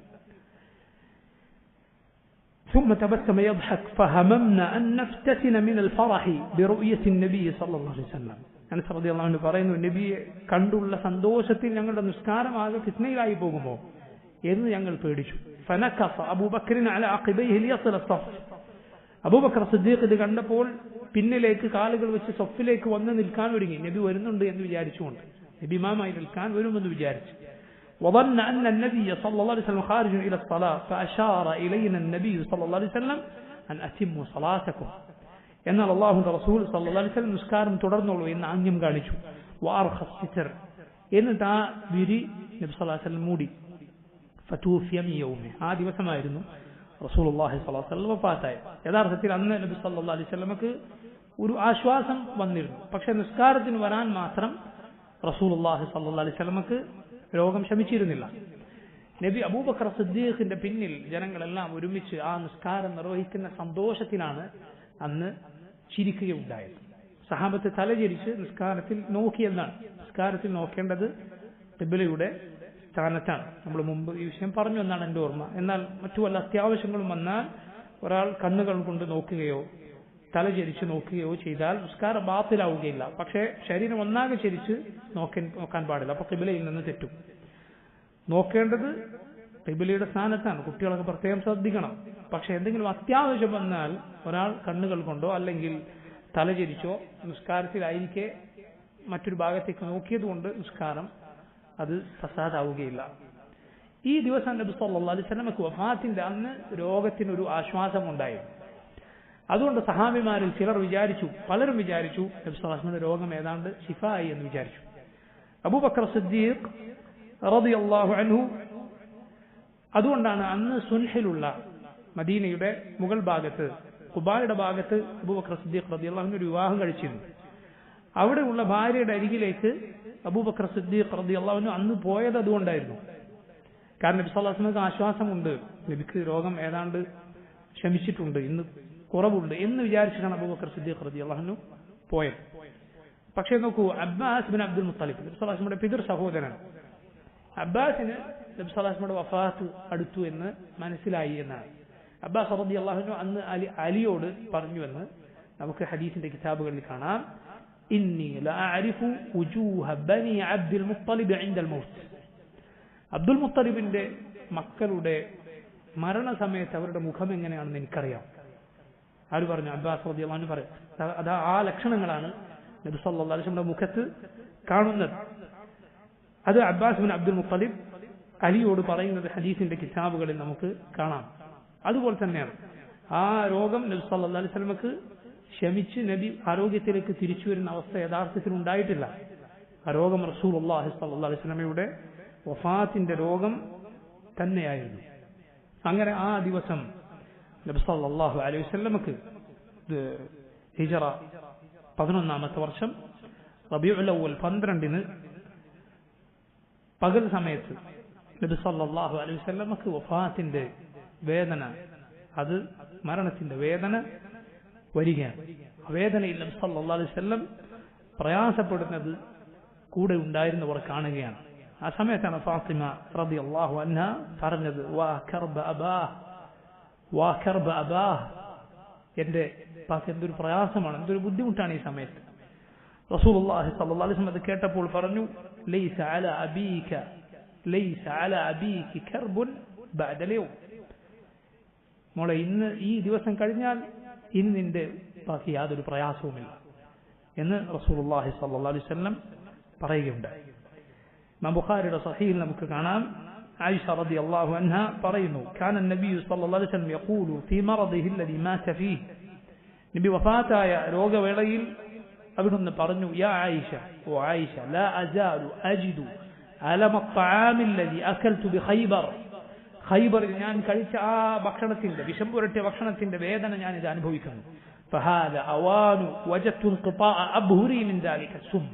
ثم تبسم يضحك فهممنا أن نفتتن من الفرح برؤية النبي صلى الله عليه وسلم. അനസ് റളിയല്ലാഹു അൻഹു പറയുന്നു, നബിയെ കണ്ടുള്ള സന്തോഷത്തിൽ ഞങ്ങളുടെ നിസ്കാരം ആകെ ഫിത്നയിലായി പോകുമോ എന്ന് ഞങ്ങൾ പേടിച്ചു. فنكص أبو بكر على عقبيه ليصل الصف. അബൂബക്കർ സിദ്ദീഖ് ഇത് കണ്ടപ്പോൾ പിന്നിലേക്ക് കാലുകൾ വെച്ച് സഫിലേക്ക് വന്ന് നിൽക്കാൻ ഒരുങ്ങി. നബി വരുന്നുണ്ട് എന്ന് വിചാരിച്ചുകൊണ്ട്, നബി ഇമാമായി നിൽക്കാൻ വരുമെന്ന് വിചാരിച്ചു. وظن أن النبي صلى الله عليه وسلم خارج إلى الصلاة فأشار إلينا النبي صلى الله عليه وسلم أن أتموا صلاتكم. എന്നാൽ അല്ലാഹുവിന്റെ റസൂൽ സല്ലല്ലാഹു അലൈഹി വസല്ലം നിസ്കാരം തുടർന്നുള്ളൂ എന്ന് ആംഗ്യം കാണിച്ചു. وأرخى الستر, എന്നിട്ട് ആ വിരി നബി സല്ലല്ലാഹു അലൈഹി വസല്ലം മൂടി. ഫതൂഫിയ മിൻ യൗമി, ആ ദിവസമായിരുന്നു റസൂലുള്ളാഹി സ്വല്ലല്ലാഹു അലൈഹി വസല്ലം വഫാത്തായത്. യഥാർത്ഥത്തിൽ അന്ന് നബി സല്ലല്ലാഹു അലൈഹി വസല്ലമക്ക് ഒരു ആശ്വാസം വന്നിരുന്നു. പക്ഷെ നിസ്കാരത്തിന് വരാൻ മാത്രം റസൂലുള്ളാഹി സ്വല്ലല്ലാഹു അലൈഹി വസല്ലമക്ക് രോഗം ശമിച്ചിരുന്നില്ല. നബി അബൂബക്കർ സിദ്ദീഖിന്റെ പിന്നിൽ ജനങ്ങളെല്ലാം ഒരുമിച്ച് ആ നിസ്കാരം നിർവഹിക്കുന്ന സന്തോഷത്തിലാണ് അന്ന് ചിരിക്കുകയുണ്ടായത്. സഹാബത്ത് തലചരിച്ച് നിസ്കാരത്തിൽ നോക്കിയെന്നാണ്. നിസ്കാരത്തിൽ നോക്കേണ്ടത് ഖിബ്ലയുടെ സ്ഥാനത്താണ്. നമ്മൾ മുമ്പ് ഈ വിഷയം പറഞ്ഞു എന്നാണ് എൻ്റെ ഓർമ്മ. എന്നാൽ മറ്റു വല്ല അത്യാവശ്യങ്ങളും വന്നാൽ ഒരാൾ കണ്ണുകൾ കൊണ്ട് നോക്കുകയോ തലചരിച്ച് നോക്കുകയോ ചെയ്താൽ നിസ്കാരം ബാത്തിലാവുകയില്ല. പക്ഷേ ശരീരം ഒന്നാകെ ചരിച്ച് നോക്കാൻ പാടില്ല. അപ്പൊ ഖിബ്ലയിൽ നിന്ന് തെറ്റും. നോക്കേണ്ടത് ഖിബലയുടെ സ്ഥാനത്താണ്. കുട്ടികളൊക്കെ പ്രത്യേകം ശ്രദ്ധിക്കണം. പക്ഷെ എന്തെങ്കിലും അത്യാവശ്യം വന്നാൽ ഒരാൾ കണ്ണുകൾ കൊണ്ടോ അല്ലെങ്കിൽ തലചരിച്ചോ നിസ്കാരത്തിലായിരിക്കെ മറ്റൊരു ഭാഗത്തേക്ക് നോക്കിയത് കൊണ്ട് നിസ്കാരം അത് ഫസാദാവുകയില്ല. ഈ ദിവസം നബി സല്ലല്ലാഹു അലൈഹി വസല്ലമക്ക് വഫാത്തിന്റെ അന്ന് രോഗത്തിനൊരു ആശ്വാസം ഉണ്ടായിരുന്നു. അതുകൊണ്ട് സഹാബിമാരിൽ ചിലർ വിചാരിച്ചു, പലരും വിചാരിച്ചു നബി സല്ലല്ലാഹു അലൈഹി വസല്ലമയുടെ രോഗം ഏതാണ്ട് ശിഫായി എന്ന് വിചാരിച്ചു. അബൂബക്കർ സിദ്ദീഖ് റളിയല്ലാഹു അൻഹു അതുകൊണ്ടാണ് അന്ന് സുൻഹിലുള്ള മദീനയുടെ മുകൾ ഭാഗത്ത് ഖുബായുടെ ഭാഗത്ത് അബൂബക്കർ സിദ്ദീഖ് റളിയല്ലാഹു അൻഹു ഒരു വിവാഹം കഴിച്ചിരുന്നു. അവിടെയുള്ള ഭാര്യയുടെ അരികിലേക്ക് അബൂബക്കർ സിദ്ദീഖ് റളിയല്ലാഹു അൻഹു അന്ന് പോയത് അതുകൊണ്ടായിരുന്നു. കാരണം നബി സല്ലല്ലാഹു അലൈഹി വസല്ലമക്ക് ആശ്വാസമുണ്ട്, നബിക്ക് രോഗം ഏതാണ്ട് ശമിച്ചിട്ടുണ്ട്, ഇന്ന് കുറവുണ്ട് എന്ന് വിചാരിച്ചിട്ടാണ് അബൂബക്കർ സിദ്ദീഖ് റളിയല്ലാഹു അൻഹു പോയത്. പക്ഷേ നോക്കൂ, അബ്ബാസ് ബിൻ അബ്ദുൽ മുത്തലിബ് നബി സല്ലല്ലാഹു അലൈഹി വസല്ലമയുടെ പിതൃ സഹോദരൻ, അബ്ബാസിന് നബി സല്ലല്ലാഹു അലൈഹി വസല്ലമയുടെ വഫാത്ത് അടുത്തു എന്ന് മനസ്സിലായി എന്നാണ്. അബ്ബാസ് റളിയല്ലാഹു അൻഹു അന്ന് അലിയോട് പറഞ്ഞുവെന്ന് നമുക്ക് ഹദീസിന്റെ കിതാബുകളിൽ കാണാം. ഇന്നി ലഅരിഫു വുജൂഹ ബനി അബ്ദുൽ മുത്തലിബ് ഇൻദൽ മൗത്ത്. അബ്ദുൽ മുത്തലിബിന്റെ മക്കളുടെ മരണസമയത്ത് അവരുടെ മുഖം എങ്ങനെയാണെന്ന് എനിക്കറിയാം. ആര് പറഞ്ഞു? അബ്ബാസ് റളിയല്ലാഹു അൻഹു പറയും. അതാ ആ ലക്ഷണങ്ങളാണ് നബി സല്ലല്ലാഹു അലൈഹി വസല്ലമയുടെ മുഖത്ത് കാണുന്നത്. അത് അബ്ബാസ് ബിൻ അബ്ദുൽ മുത്തലിബ് അലിയോട് പറയുന്നത് ഹദീസിന്റെ കിതാബുകളിൽ നമുക്ക് കാണാം. അതുപോലെ തന്നെയാണ് ആ രോഗം നബി സല്ലല്ലാഹു അലൈഹി വസല്ലമക്ക് ശമിച്ച് നബി ആരോഗ്യത്തിലേക്ക് തിരിച്ചു വരുന്ന അവസ്ഥ യഥാർത്ഥത്തിൽ ഉണ്ടായിട്ടില്ല. ആ രോഗം റസൂലുള്ളാഹി സ്വല്ലല്ലാഹു അലൈഹി വസല്ലമയുടെ വഫാത്തിന്റെ രോഗം തന്നെയായിരുന്നു. അങ്ങനെ ആ ദിവസം നബി സല്ലല്ലാഹു അലൈഹി വസല്ലമക്ക് ഹിജറ 11ാമത്തെ വർഷം റബീഉൽ അവ്വൽ 12-ന് പകൽ സമയത്ത് നബി സല്ലല്ലാഹു അലൈഹി വസല്ലമക്ക് വഫാത്തിന്റെ വേദന, അത് മരണത്തിന്റെ വേദന വരികയാണ്. വേദനയിൽ നബി സല്ലല്ലാഹു അലൈഹി വസല്ലം പ്രയാസപ്പെടുന്നത് കൂടെ ഉണ്ടായിരുന്നവർ കാണുകയാണ്. ആ സമയത്താണ് ഫാത്തിമ റളിയല്ലാഹു അൻഹ പറഞ്ഞത്, വാ കർബ അബാഹ്, വാ കർബ അബാഹ്, എന്റെ പാക്ക് എന്തൊരു പ്രയാസമാണ്, എന്തൊരു ബുദ്ധിമുട്ടാണ് ഈ സമയത്ത്. റസൂലുള്ളാഹി സ്വല്ലല്ലാഹു അലൈഹി വസല്ലം അത് കേട്ടപ്പോൾ പറഞ്ഞു, ലൈസ അലാ അബീക ലൈസ അലാ അബീകി കർബുൻ ബഅദൽ യൗം. മോളെ, ഇന്ന് ഈ ദിവസം കഴിഞ്ഞാൽ ഇന്ന് നിന്റെ ബാക്കി യാതൊരു പ്രയാസവുമില്ല എന്ന് റസൂലുള്ളാഹി സ്വല്ലല്ലാഹു അലൈഹി വസല്ലം പറയുകയുണ്ടായി. ഇമാം ബുഖാരിയുടെ സഹീഹിൽ നമുക്ക് കാണാം, ആയിഷ റളിയല്ലാഹു അൻഹ പറയുന്നു, കാന നബി സ്വല്ലല്ലാഹു അലൈഹി വസല്ലം യഖൂലു ഫീ മറദിഹി അല്ലദീ മാത ഫീഹി. നബി വഫാത്തായ രോഗവേളയിൽ അവിടുന്ന് പറഞ്ഞു, യാ ആയിഷ, ഓ ആയിഷ, ലാ അസാലു അജിദു അലമ അത്അാമി അല്ലദീ അകൽതു ബിഖൈബർ. ഖൈബറിൽ ഞാൻ കഴിച്ച ആ ഭക്ഷണത്തിന്റെ, വിഷം പുരട്ടിയ ഭക്ഷണത്തിന്റെ വേദന ഞാൻ ഇത് അനുഭവിക്കുന്നു. ഫഹാദ അവാനു വജദ്തു ഇൻഖിതാഅ അബ്ഹുരി മിൻ ദാലിക സും.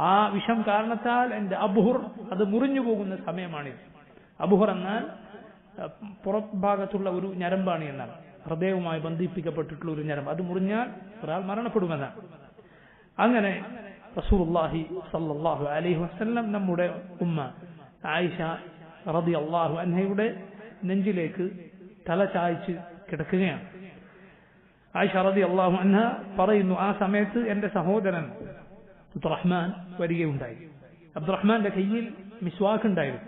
ആ വിഷം കാരണത്താൽ എന്റെ അബ്ഹുർ അത് മുറിഞ്ഞു പോകുന്ന സമയമാണിത്. അബ്ഹുർ എന്നാൽ പുറഭാഗത്തുള്ള ഒരു ഞരമ്പാണ് എന്നാണ്, ഹൃദയവുമായി ബന്ധിപ്പിക്കപ്പെട്ടിട്ടുള്ള ഒരു ഞരമ്പ്. അത് മുറിഞ്ഞാൽ ഒരാൾ മരണപ്പെടുമെന്നാണ്. അങ്ങനെ റസൂലുള്ളാഹി സ്വല്ലല്ലാഹു അലൈഹി വസല്ലം നമ്മുടെ ഉമ്മ ആയിഷ റളിയല്ലാഹു അൻഹയുടെ നെഞ്ചിലേക്ക് തല ചായ്ച്ച് കിടക്കുകയാണ്. ആയിഷ റളിയല്ലാഹു അൻഹ പറയുന്നു, ആ സമയത്ത് എന്റെ സഹോദരൻ അബ്ദുറഹ്മാൻ വരികയുണ്ടായി. അബ്ദുറഹ്മാന്റെ കയ്യിൽ മിസ്വാക്ക് ഉണ്ടായിരുന്നു.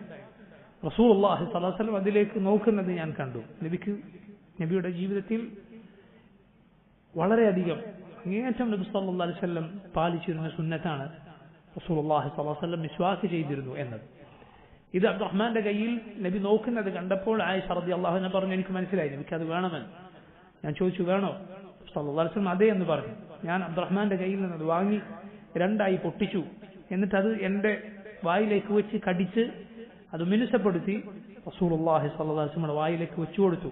റസൂലുള്ളാഹി സ്വല്ലല്ലാഹു അലൈഹി വസല്ലം അതിലേക്ക് നോക്കുന്നത് ഞാൻ കണ്ടു. നബിയുടെ ജീവിതത്തിൽ വളരെയധികം അങ്ങേയറ്റം നബി സല്ലല്ലാഹു അലൈഹി വസല്ലം പാലിച്ചിരുന്ന സുന്നത്താണ് റസൂലുള്ളാഹി സ്വല്ലല്ലാഹു അലൈഹി വസല്ലം മിസ്വാക്ക് ചെയ്തിരുന്നു എന്നത്. ഇത് അബ്ദുറഹ്മാന്റെ കയ്യിൽ നബി നോക്കുന്നത് കണ്ടപ്പോൾ ആയിഷ റളിയല്ലാഹു അൻഹ പറഞ്ഞു, എനിക്ക് മനസ്സിലായി നബിക്ക് അത് വേണമെന്ന്. ഞാൻ ചോദിച്ചു, വേണോ? സല്ലല്ലാഹു അലൈഹി വസല്ലം അതേ എന്ന് പറഞ്ഞു. ഞാൻ അബ്ദുറഹ്മാന്റെ കയ്യിൽ നിന്ന് വാങ്ങി രണ്ടായി പൊട്ടിച്ചു. എന്നിട്ട് അത് എന്റെ വായിലേക്ക് വെച്ച് കടിച്ച് അത് മിനുസപ്പെടുത്തി റസൂലുള്ളാഹി സ്വല്ലല്ലാഹു അലൈഹി വസല്ലം വായിലേക്ക് വെച്ചു കൊടുത്തു.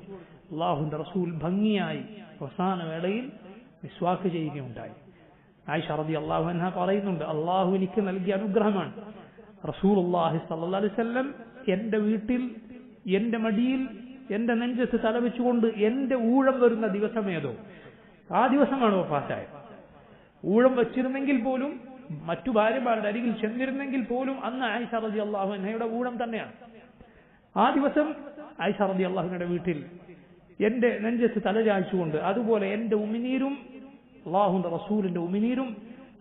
അല്ലാഹുവിന്റെ റസൂൽ ഭംഗിയായി അവസാന വേളയിൽ മിസ്വാക്ക് ചെയ്യുകയുണ്ടായി. ആയിഷ റളിയല്ലാഹു അൻഹ പറയുന്നുണ്ട്, അല്ലാഹു എനിക്ക് നൽകിയ അനുഗ്രഹമാണ്. റസൂലുള്ളാഹി സ്വല്ലല്ലാഹു അലൈഹി വസല്ലം എന്റെ വീട്ടിൽ എന്റെ മടിയിൽ എന്റെ നെഞ്ചത്ത് തലവെച്ചുകൊണ്ട് എന്റെ ഊഴം വരുന്ന ദിവസമേതോ ആ ദിവസമാണ് വഫാത്തായത്. ഊഴം വച്ചിരുന്നെങ്കിൽ പോലും, മറ്റു ഭാര്യമാരുടെ അരികിൽ ചെന്നിരുന്നെങ്കിൽ പോലും അന്ന് ആയിഷ റളിയല്ലാഹു അൻഹയുടെ ഊഴം തന്നെയാണ്. ആ ദിവസം ആയിഷ റളിയല്ലാഹു അൻഹയുടെ വീട്ടിൽ എന്റെ നെഞ്ചത്ത് തലചായ്ച്ചുകൊണ്ട്, അതുപോലെ എന്റെ ഉമിനീരും അള്ളാഹുന്റെ റസൂലിന്റെ ഉമിനീരും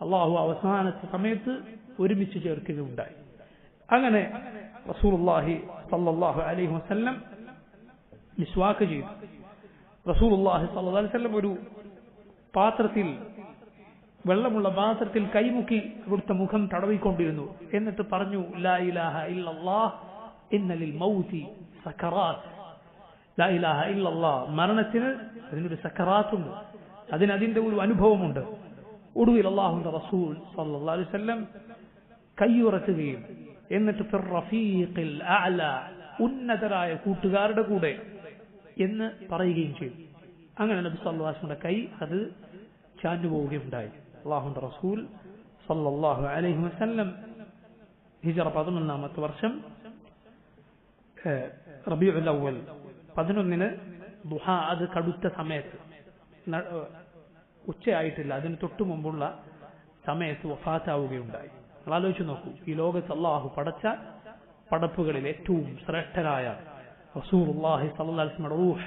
അള്ളാഹു അവസാനത്തെ സമയത്ത് ഒരുമിച്ച് ചേർക്കുകയുണ്ടായി. അങ്ങനെ റസൂലുള്ളാഹി സ്വല്ലല്ലാഹു അലൈഹി വസല്ലം മിസ്വാക്ക് ചെയ്തു. റസൂലുള്ളാഹി സ്വല്ലല്ലാഹു അലൈഹി വസല്ലം ഒരു പാത്രത്തിൽ, വെള്ളമുള്ള പാത്രത്തിൽ കൈമുക്കി ഇവിടുത്തെ മുഖം തടവിക്കൊണ്ടിരുന്നു. എന്നിട്ട് പറഞ്ഞു, ലാ ഇലാഹ ഇല്ലല്ലാഹ് ഇന്ന ലിൽ മൗതി സക്കറാത്ത്. ലാ ഇലാഹ ഇല്ലല്ലാഹ്, മരണത്തിന് അതിനൊരു സക്കറാത്തുണ്ട്, അതിന്റെ ഒരു അനുഭവമുണ്ട്. ഒടുവിൽ അല്ലാഹുവിന്റെ റസൂൽ സ്വല്ലല്ലാഹു അലൈഹി വസല്ലം കൈയുറക്കുകയും എന്നിട്ട് ഫിർ റഫീഖിൽ അഅല, ഉന്നതരായ കൂട്ടുകാരുടെ കൂടെ എന്ന് പറയുകയും ചെയ്തു. അങ്ങനെ നബി സല്ലല്ലാഹു അലൈഹി വസല്ലം കൈ അത് ചാഞ്ഞു പോവുകയുണ്ടായി. അല്ലാഹുവിന്റെ റസൂൽ സല്ലല്ലാഹു അലൈഹി വസല്ലം ഹിജ്റ 11-ാമത്തെ വർഷം റബീഉൽ അവ്വൽ 11-ന് ദുഹ, അത് കടുത്ത സമയത്ത്, ഉച്ചയായിട്ടില്ല, അതിന് തൊട്ടു മുമ്പുള്ള സമയത്ത് വഫാത്താവുകയുണ്ടായി. ആലോചിച്ചു നോക്കൂ, ഈ ലോകത്ത് അല്ലാഹു പടച്ച പടപ്പുകളിൽ ഏറ്റവും ശ്രേഷ്ഠരായ റസൂലുള്ളാഹി സ്വല്ലല്ലാഹു അലൈഹി വസല്ലം റൂഹ്,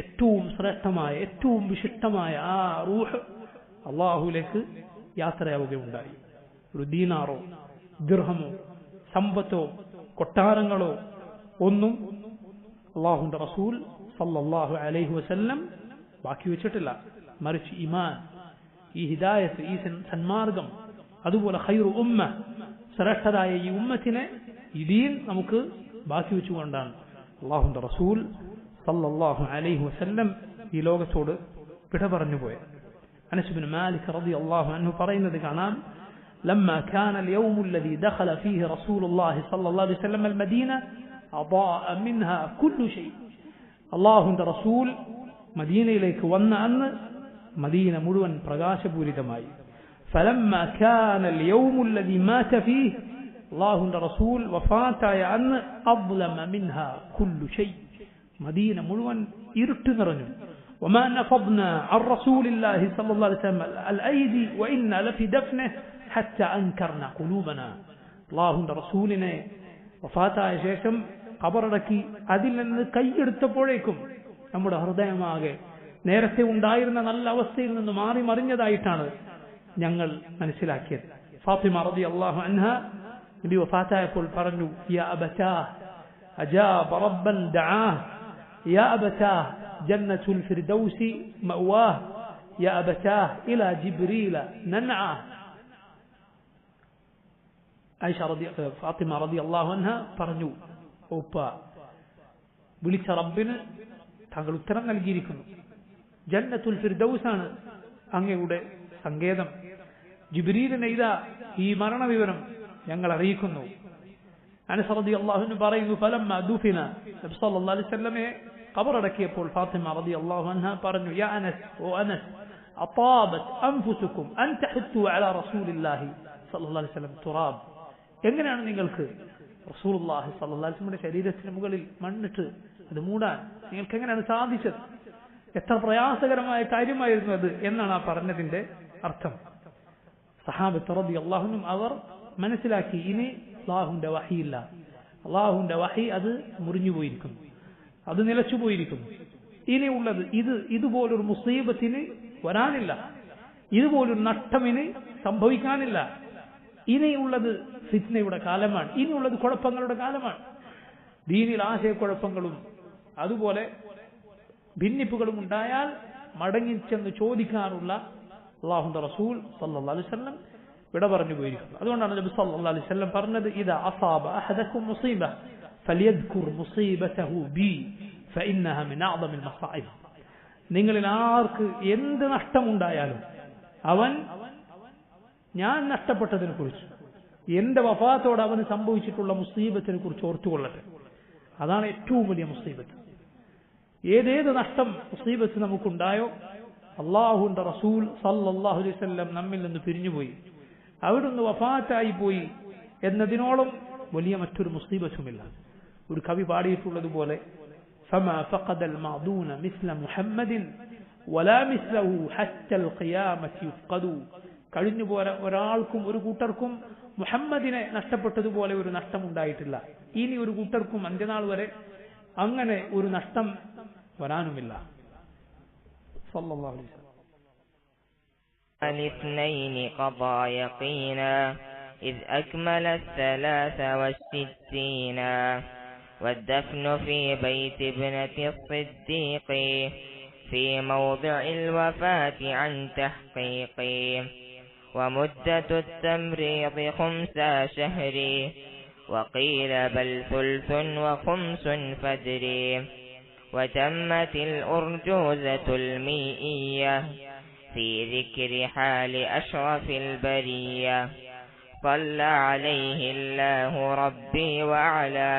ഏറ്റവും ശ്രേഷ്ഠമായ ഏറ്റവും വിശിഷ്ടമായ ആ റൂഹ് അള്ളാഹുലേക്ക് യാത്രയാവുകയുണ്ടായി. ഒരു ദീനാറോ ദിർഹമോ സമ്പത്തോ കൊട്ടാരങ്ങളോ ഒന്നും അള്ളാഹുവിന്റെ റസൂൽ സല്ലല്ലാഹു അലൈഹി വസല്ലം ബാക്കി വെച്ചിട്ടില്ല. മറിച്ച് ഈമാൻ, ഈ ഹിദായത്ത്, ഈ സന്മാർഗം, അതുപോലെ ഖൈറു ഉമ്മ, ശ്രേഷ്ഠരായ ഈ ഉമ്മത്തിനെ, ഈ ദീൻ നമുക്ക് ബാക്കി വെച്ചുകൊണ്ടാണ് അള്ളാഹുവിന്റെ റസൂൽ സല്ലല്ലാഹു അലൈഹി വസല്ലം ഈ ലോകത്തോട് വിട പറഞ്ഞു പോയത്. അനസ് ഇബ്നു മാലിക് റളിയല്ലാഹു അൻഹു പറയുന്നത് കാണാം, لما كان اليوم الذي دخل فيه رسول الله صلى الله عليه وسلم المدينة أضاء منها كل شيء. അല്ലാഹുവിന്റെ റസൂൽ മദീനയിലേക്ക് വന്ന അന്ന് മദീന മുഴുവൻ പ്രകാശപൂരിതമായി. فلما كان اليوم الذي مات فيه, അല്ലാഹുവിന്റെ റസൂൽ വഫാത്തായ അന്ന് أظلم منها كل شيء, മദീന മുഴുവൻ ഇരുട്ട് നിറഞ്ഞു. وما نفضنا عن رسول الله صلى الله عليه وسلم الأيدي وإنا لفي دفنه حتى أنكرنا قلوبنا. അല്ലാഹുവിന്റെ റസൂലിനെ വഫാത്തായ ശേഷം ഖബറടക്കി അതിൽ നിന്ന് കൈയെടുത്തപ്പോഴേക്കും നമ്മുടെ ഹൃദയമാകെ നേരത്തെ ഉണ്ടായിരുന്ന നല്ല അവസ്ഥയിൽ നിന്ന് മാറി മറിഞ്ഞതായിട്ടാണ് ഞങ്ങൾ മനസ്സിലാക്കിയത്. ഫാത്തിമ റളിയല്ലാഹു അൻഹ നബി വഫാത്തായപ്പോൾ പറഞ്ഞു, യാ അബതാഹ് അജാബ റബ്ബൻ ദആഹ്, യാ അബതാഹ് ജന്നത്തുൽ ഫിർദൗസി മഅവാഹ്, യാ അബതാഹ് ഇലാ ജിബ്രീല നൻആഹ്. ആയിഷ ഫാത്തിമ റളിയല്ലാഹു അൻഹ പറഞ്ഞു, ഉപ്പ, വിളിച്ച റബ്ബിന് താങ്കൾ ഉത്തരം നൽകിയിരിക്കുന്നു. ജന്നത്തുൽ ഫിർദൗസാണ് അങ്ങയുടെ സങ്കേതം. ജിബ്രീലിനെ ഇതാ ഈ മരണവിവരം ഞങ്ങൾ അറിയിക്കുന്നു. അനസ് റളിയല്ലാഹു അൻഹു പറയുന്നു, ഫലമ്മ ദുഫിന, നബി സല്ലല്ലാഹു അലൈഹി വസല്ലമയെ ഖബറടക്കിയപ്പോൾ ഫാത്തിമ റളിയല്ലാഹു അൻഹ പറഞ്ഞു, യാ അനസ്, ഓ അനസ്, അതാബത് അൻഫുസുകും അൻ തഹത്തു അലാ റസൂലില്ലാഹി സല്ലല്ലാഹു അലൈഹി വസല്ലം തുറാബ്. എങ്ങനെയാണ് നിങ്ങൾക്ക് റസൂലുള്ളാഹി സ്വല്ലല്ലാഹു അലൈഹി വസല്ലമയുടെ ശരീരത്തിന് മുകളിൽ മണ്ണിട്ട് അത് മൂടാൻ നിങ്ങൾക്ക് എങ്ങനെയാണ് സാധിച്ചത്? എത്ര പ്രയാസകരമായ കാര്യമായിരുന്നു അത് എന്നാണ് ആ പറഞ്ഞതിന്റെ അർത്ഥം. സഹാബത്ത് റളിയല്ലാഹു അൻഹും അവർ മനസ്സിലാക്കി, ഇനി അല്ലാഹുവിന്റെ വഹിയില്ല, അല്ലാഹുവിന്റെ വഹി അത് മുറിഞ്ഞു പോയിരിക്കുന്നു, അത് നിലച്ചു പോയിരിക്കുന്നു. ഇനിയുള്ളത് ഇതുപോലൊരു മുസീബത്തിന് വരാനില്ല, ഇതുപോലൊരു നഷ്ടമിന് സംഭവിക്കാനില്ല. ഇനിയുള്ളത് ഫിത്നയുടെ കാലമാണ്, ഇനിയുള്ളത് കുഴപ്പങ്ങളുടെ കാലമാണ്. ദീനിൽ ആശയക്കുഴപ്പങ്ങളും അതുപോലെ ഭിന്നിപ്പുകളും ഉണ്ടായാൽ മടങ്ങിച്ചെന്ന് ചോദിക്കാനുള്ള അല്ലാഹുവിന്റെ റസൂൽ സല്ലല്ലാഹു അലൈഹി വസല്ലം വിട പറഞ്ഞു പോയിരിക്കുന്നു. അതുകൊണ്ടാണ് നബി സല്ലല്ലാഹു അലൈഹി വസല്ലം പറഞ്ഞത്, ഇദാ അസാബ അഹദകും മുസീബ ഫലിയദ്കുർ മുസീബതഹു ബി ഫഇന്നഹ മിൻ അഅ്ദമിൽ മസാഇബ്. നിങ്ങളിൽ ആർക്ക് എന്ത് നഷ്ടമുണ്ടായാലും അവൻ ഞാൻ നഷ്ടപ്പെട്ടതിനെ കുറിച്ച്, എന്റെ വഫാത്തോട് അവന് സംഭവിച്ചിട്ടുള്ള മുസീബത്തിനെ കുറിച്ച് ഓർത്തുകൊള്ളട്ടെ. അതാണ് ഏറ്റവും വലിയ മുസീബത്ത്. ഏതേത് നഷ്ടം മുസീബത്ത് നമുക്കുണ്ടായോ, അല്ലാഹുവിന്റെ റസൂൽ സല്ലല്ലാഹു അലൈഹി വസല്ലം നമ്മിൽ നിന്ന് പിരിഞ്ഞുപോയി, അവിടുന്ന് വഫാത്തായി പോയി എന്നതിനോളം വലിയ മറ്റൊരു മുസീബത്തുമില്ല. ഒരു കവി പാടിയിട്ടുള്ളതുപോലെ, ഫമാ ഫഖദൽ മഅദൂന മിസ്ല മുഹമ്മദിൻ വലാ മിസ്ലഹു ഹത്തൽ ഖിയാമത്തി യുഫ്ഖദു. കഴിഞ്ഞുപോയ ഒരാൾക്കും ഒരു കൂട്ടർക്കും മുഹമ്മദിനെ നഷ്ടപ്പെട്ടതുപോലെ ഒരു നഷ്ടമുണ്ടായിട്ടില്ല. ഇനി ഒരു കൂട്ടർക്കും അന്ത്യനാൾ വരെ അങ്ങനെ ഒരു നഷ്ടം വരാനുമില്ല. സല്ലല്ലാഹു അലൈഹി വസല്ലം. الاثنين قضى يقينا إذ أكمل 63 والدفن في بيت ابنة الصديق في موضع الوفاة عن تحقيق ومدة التمريض 5 شهر وقيل بل 3 و5 فدري وتمت الأرجوزة المئية في ذكر حال أشرف البرية صلى عليه الله ربي وعلى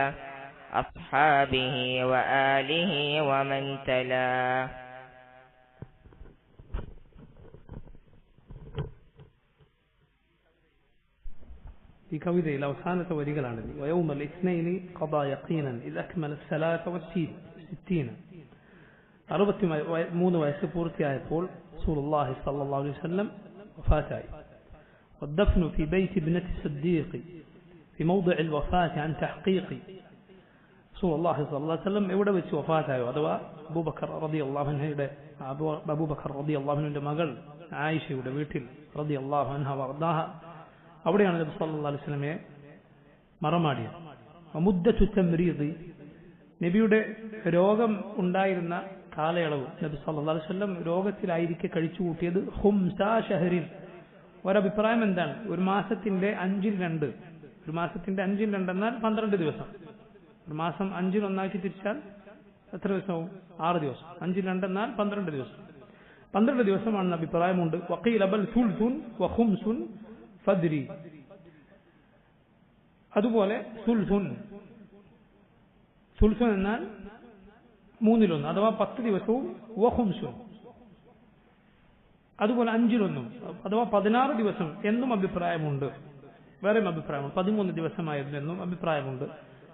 أصحابه وآله ومن تلا. ഈ കവിതയിൽ അവസാനത്തെ വരികളാണിത്. ويوم الاثنين قضى يقينا إذ أكمل 63 63 വയസ്സ് പൂർത്തിയായപ്പോൾ റസൂലുള്ളാഹി സ്വല്ലല്ലാഹു അലൈഹി വസല്ലം വഫാത്തായി. والدفن في بيت ابنة الصديق في موضع الوفاة عن تحقيق റസൂലുള്ളാഹി സ്വല്ലല്ലാഹു അലൈഹി വസല്ലം എവിടെ വെച്ച് വഫാത്തായോ അഥവാ അബൂബക്കർ റളിയല്ലാഹു അൻഹയുടെ മകൾ ആയിഷയുടെ വീട്ടിൽ റളിയല്ലാഹു അൻഹ വഅർദാഹ അവിടെയാണ് നബി സല്ലല്ലാഹു അലൈഹി വസല്ലമയെ മറമാടിയത്. മുദ്ദത്തു തംരീദ് നബിയുടെ രോഗം ഉണ്ടായിരുന്ന കാലയളവ് നബി സല്ലല്ലാഹു അലൈഹി വസല്ലം രോഗത്തിലായിരിക്കെ കഴിച്ചു കൂട്ടിയത് 5 ഷഹറിൻ. ഒരഭിപ്രായം എന്താണ്? ഒരു മാസത്തിന്റെ 5/2. ഒരു മാസത്തിന്റെ 5/2 എന്നാൽ 12 ദിവസം. ഒരു മാസം 5 ഒന്നാക്കി തിരിച്ചാൽ എത്ര ദിവസവും? 6 ദിവസം. 5/2 എന്നാൽ 12 ദിവസം. 12 ദിവസമാണെന്ന് അഭിപ്രായമുണ്ട്. വഖീല ബൽ സുൽസുൻ വഖുംസുൻ ഫദ്രി. അതുപോലെ സുൽസുൻ എന്നാൽ 3/1 അഥവാ 10 ദിവസവും വഖുംസുൻ അതുപോലെ 5/1 അഥവാ 16 ദിവസം എന്നും അഭിപ്രായമുണ്ട്. വേറെയും അഭിപ്രായമുണ്ട് 13 ദിവസമായിരുന്നു എന്നും അഭിപ്രായമുണ്ട്.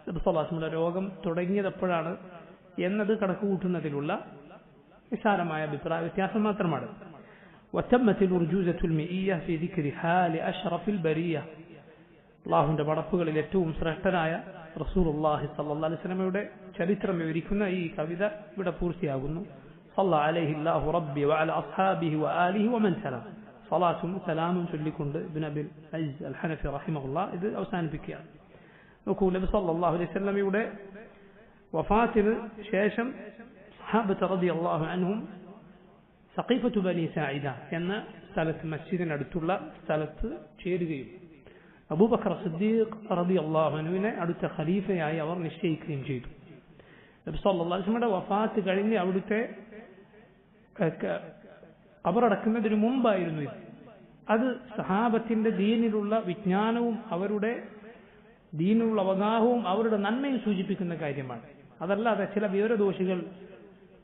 നബി സല്ലല്ലാഹു അലൈഹി വസല്ലം രോഗം തുടങ്ങിയതെപ്പോഴാണ് എന്നത് കണക്ക് കൂട്ടുന്നതിലുള്ള വിശാലമായ അഭിപ്രായ വ്യത്യാസം മാത്രമാണ്. وتمت الأرجوزة المئية في ذكر حال أشرف البرية. അല്ലാഹുവിന്റെ പടപ്പുകളിൽ ഏറ്റവും ശ്രേഷ്ഠനായ റസൂലുള്ളാഹി സ്വല്ലല്ലാഹു അലൈഹി വസല്ലമയുടെ ചരിത്രം വിവരിക്കുന്ന ഈ കവിത ഇവിടെ പൂർത്തിയാകുന്നു. صلى عليه الله ربي وعلى أصحابه وآله ومن تلا. صلاة سلام ചൊല്ലിക്കൊണ്ട് ഇബ്നു അബിൽ അയ്സ് അൽ ഹനഫി റഹിമഹുല്ലാഹ് ഇത് അവസാനിപ്പിക്കുകയാണ്. നോക്കൂ, നബി സല്ലല്ലാഹു അലൈഹി വസല്ലമയുടെ വഫാത്തിന് ശേഷം സഹാബത്ത് റളിയല്ലാഹു അൻഹും സഖീഫത്തു ബനി സാഇദ എന്ന സ്ഥലത്ത് മസ്ജിദിനടുത്തുള്ള സ്ഥലത്ത് ചേരുകയും അബൂബക്കർ സിദ്ദീഖ് റളിയല്ലാഹു അൻഹുവിനെ അടുത്ത ഖലീഫയായി അവർ നിശ്ചയിക്കുകയും ചെയ്തു. നബി സല്ലല്ലാഹു അലൈഹി വസല്ലമയുടെ വഫാത്ത് കഴിഞ്ഞ് അവിടുത്തെ ഖബറടക്കുന്നതിന് മുമ്പായിരുന്നു ഇത്. അത് സഹാബത്തിന്റെ ദീനിലുള്ള വിജ്ഞാനവും അവരുടെ ദീനിലുള്ള അവഗാഹവും അവരുടെ നന്മയും സൂചിപ്പിക്കുന്ന കാര്യമാണ്. അതല്ലാതെ ചില വിവരദോഷികൾ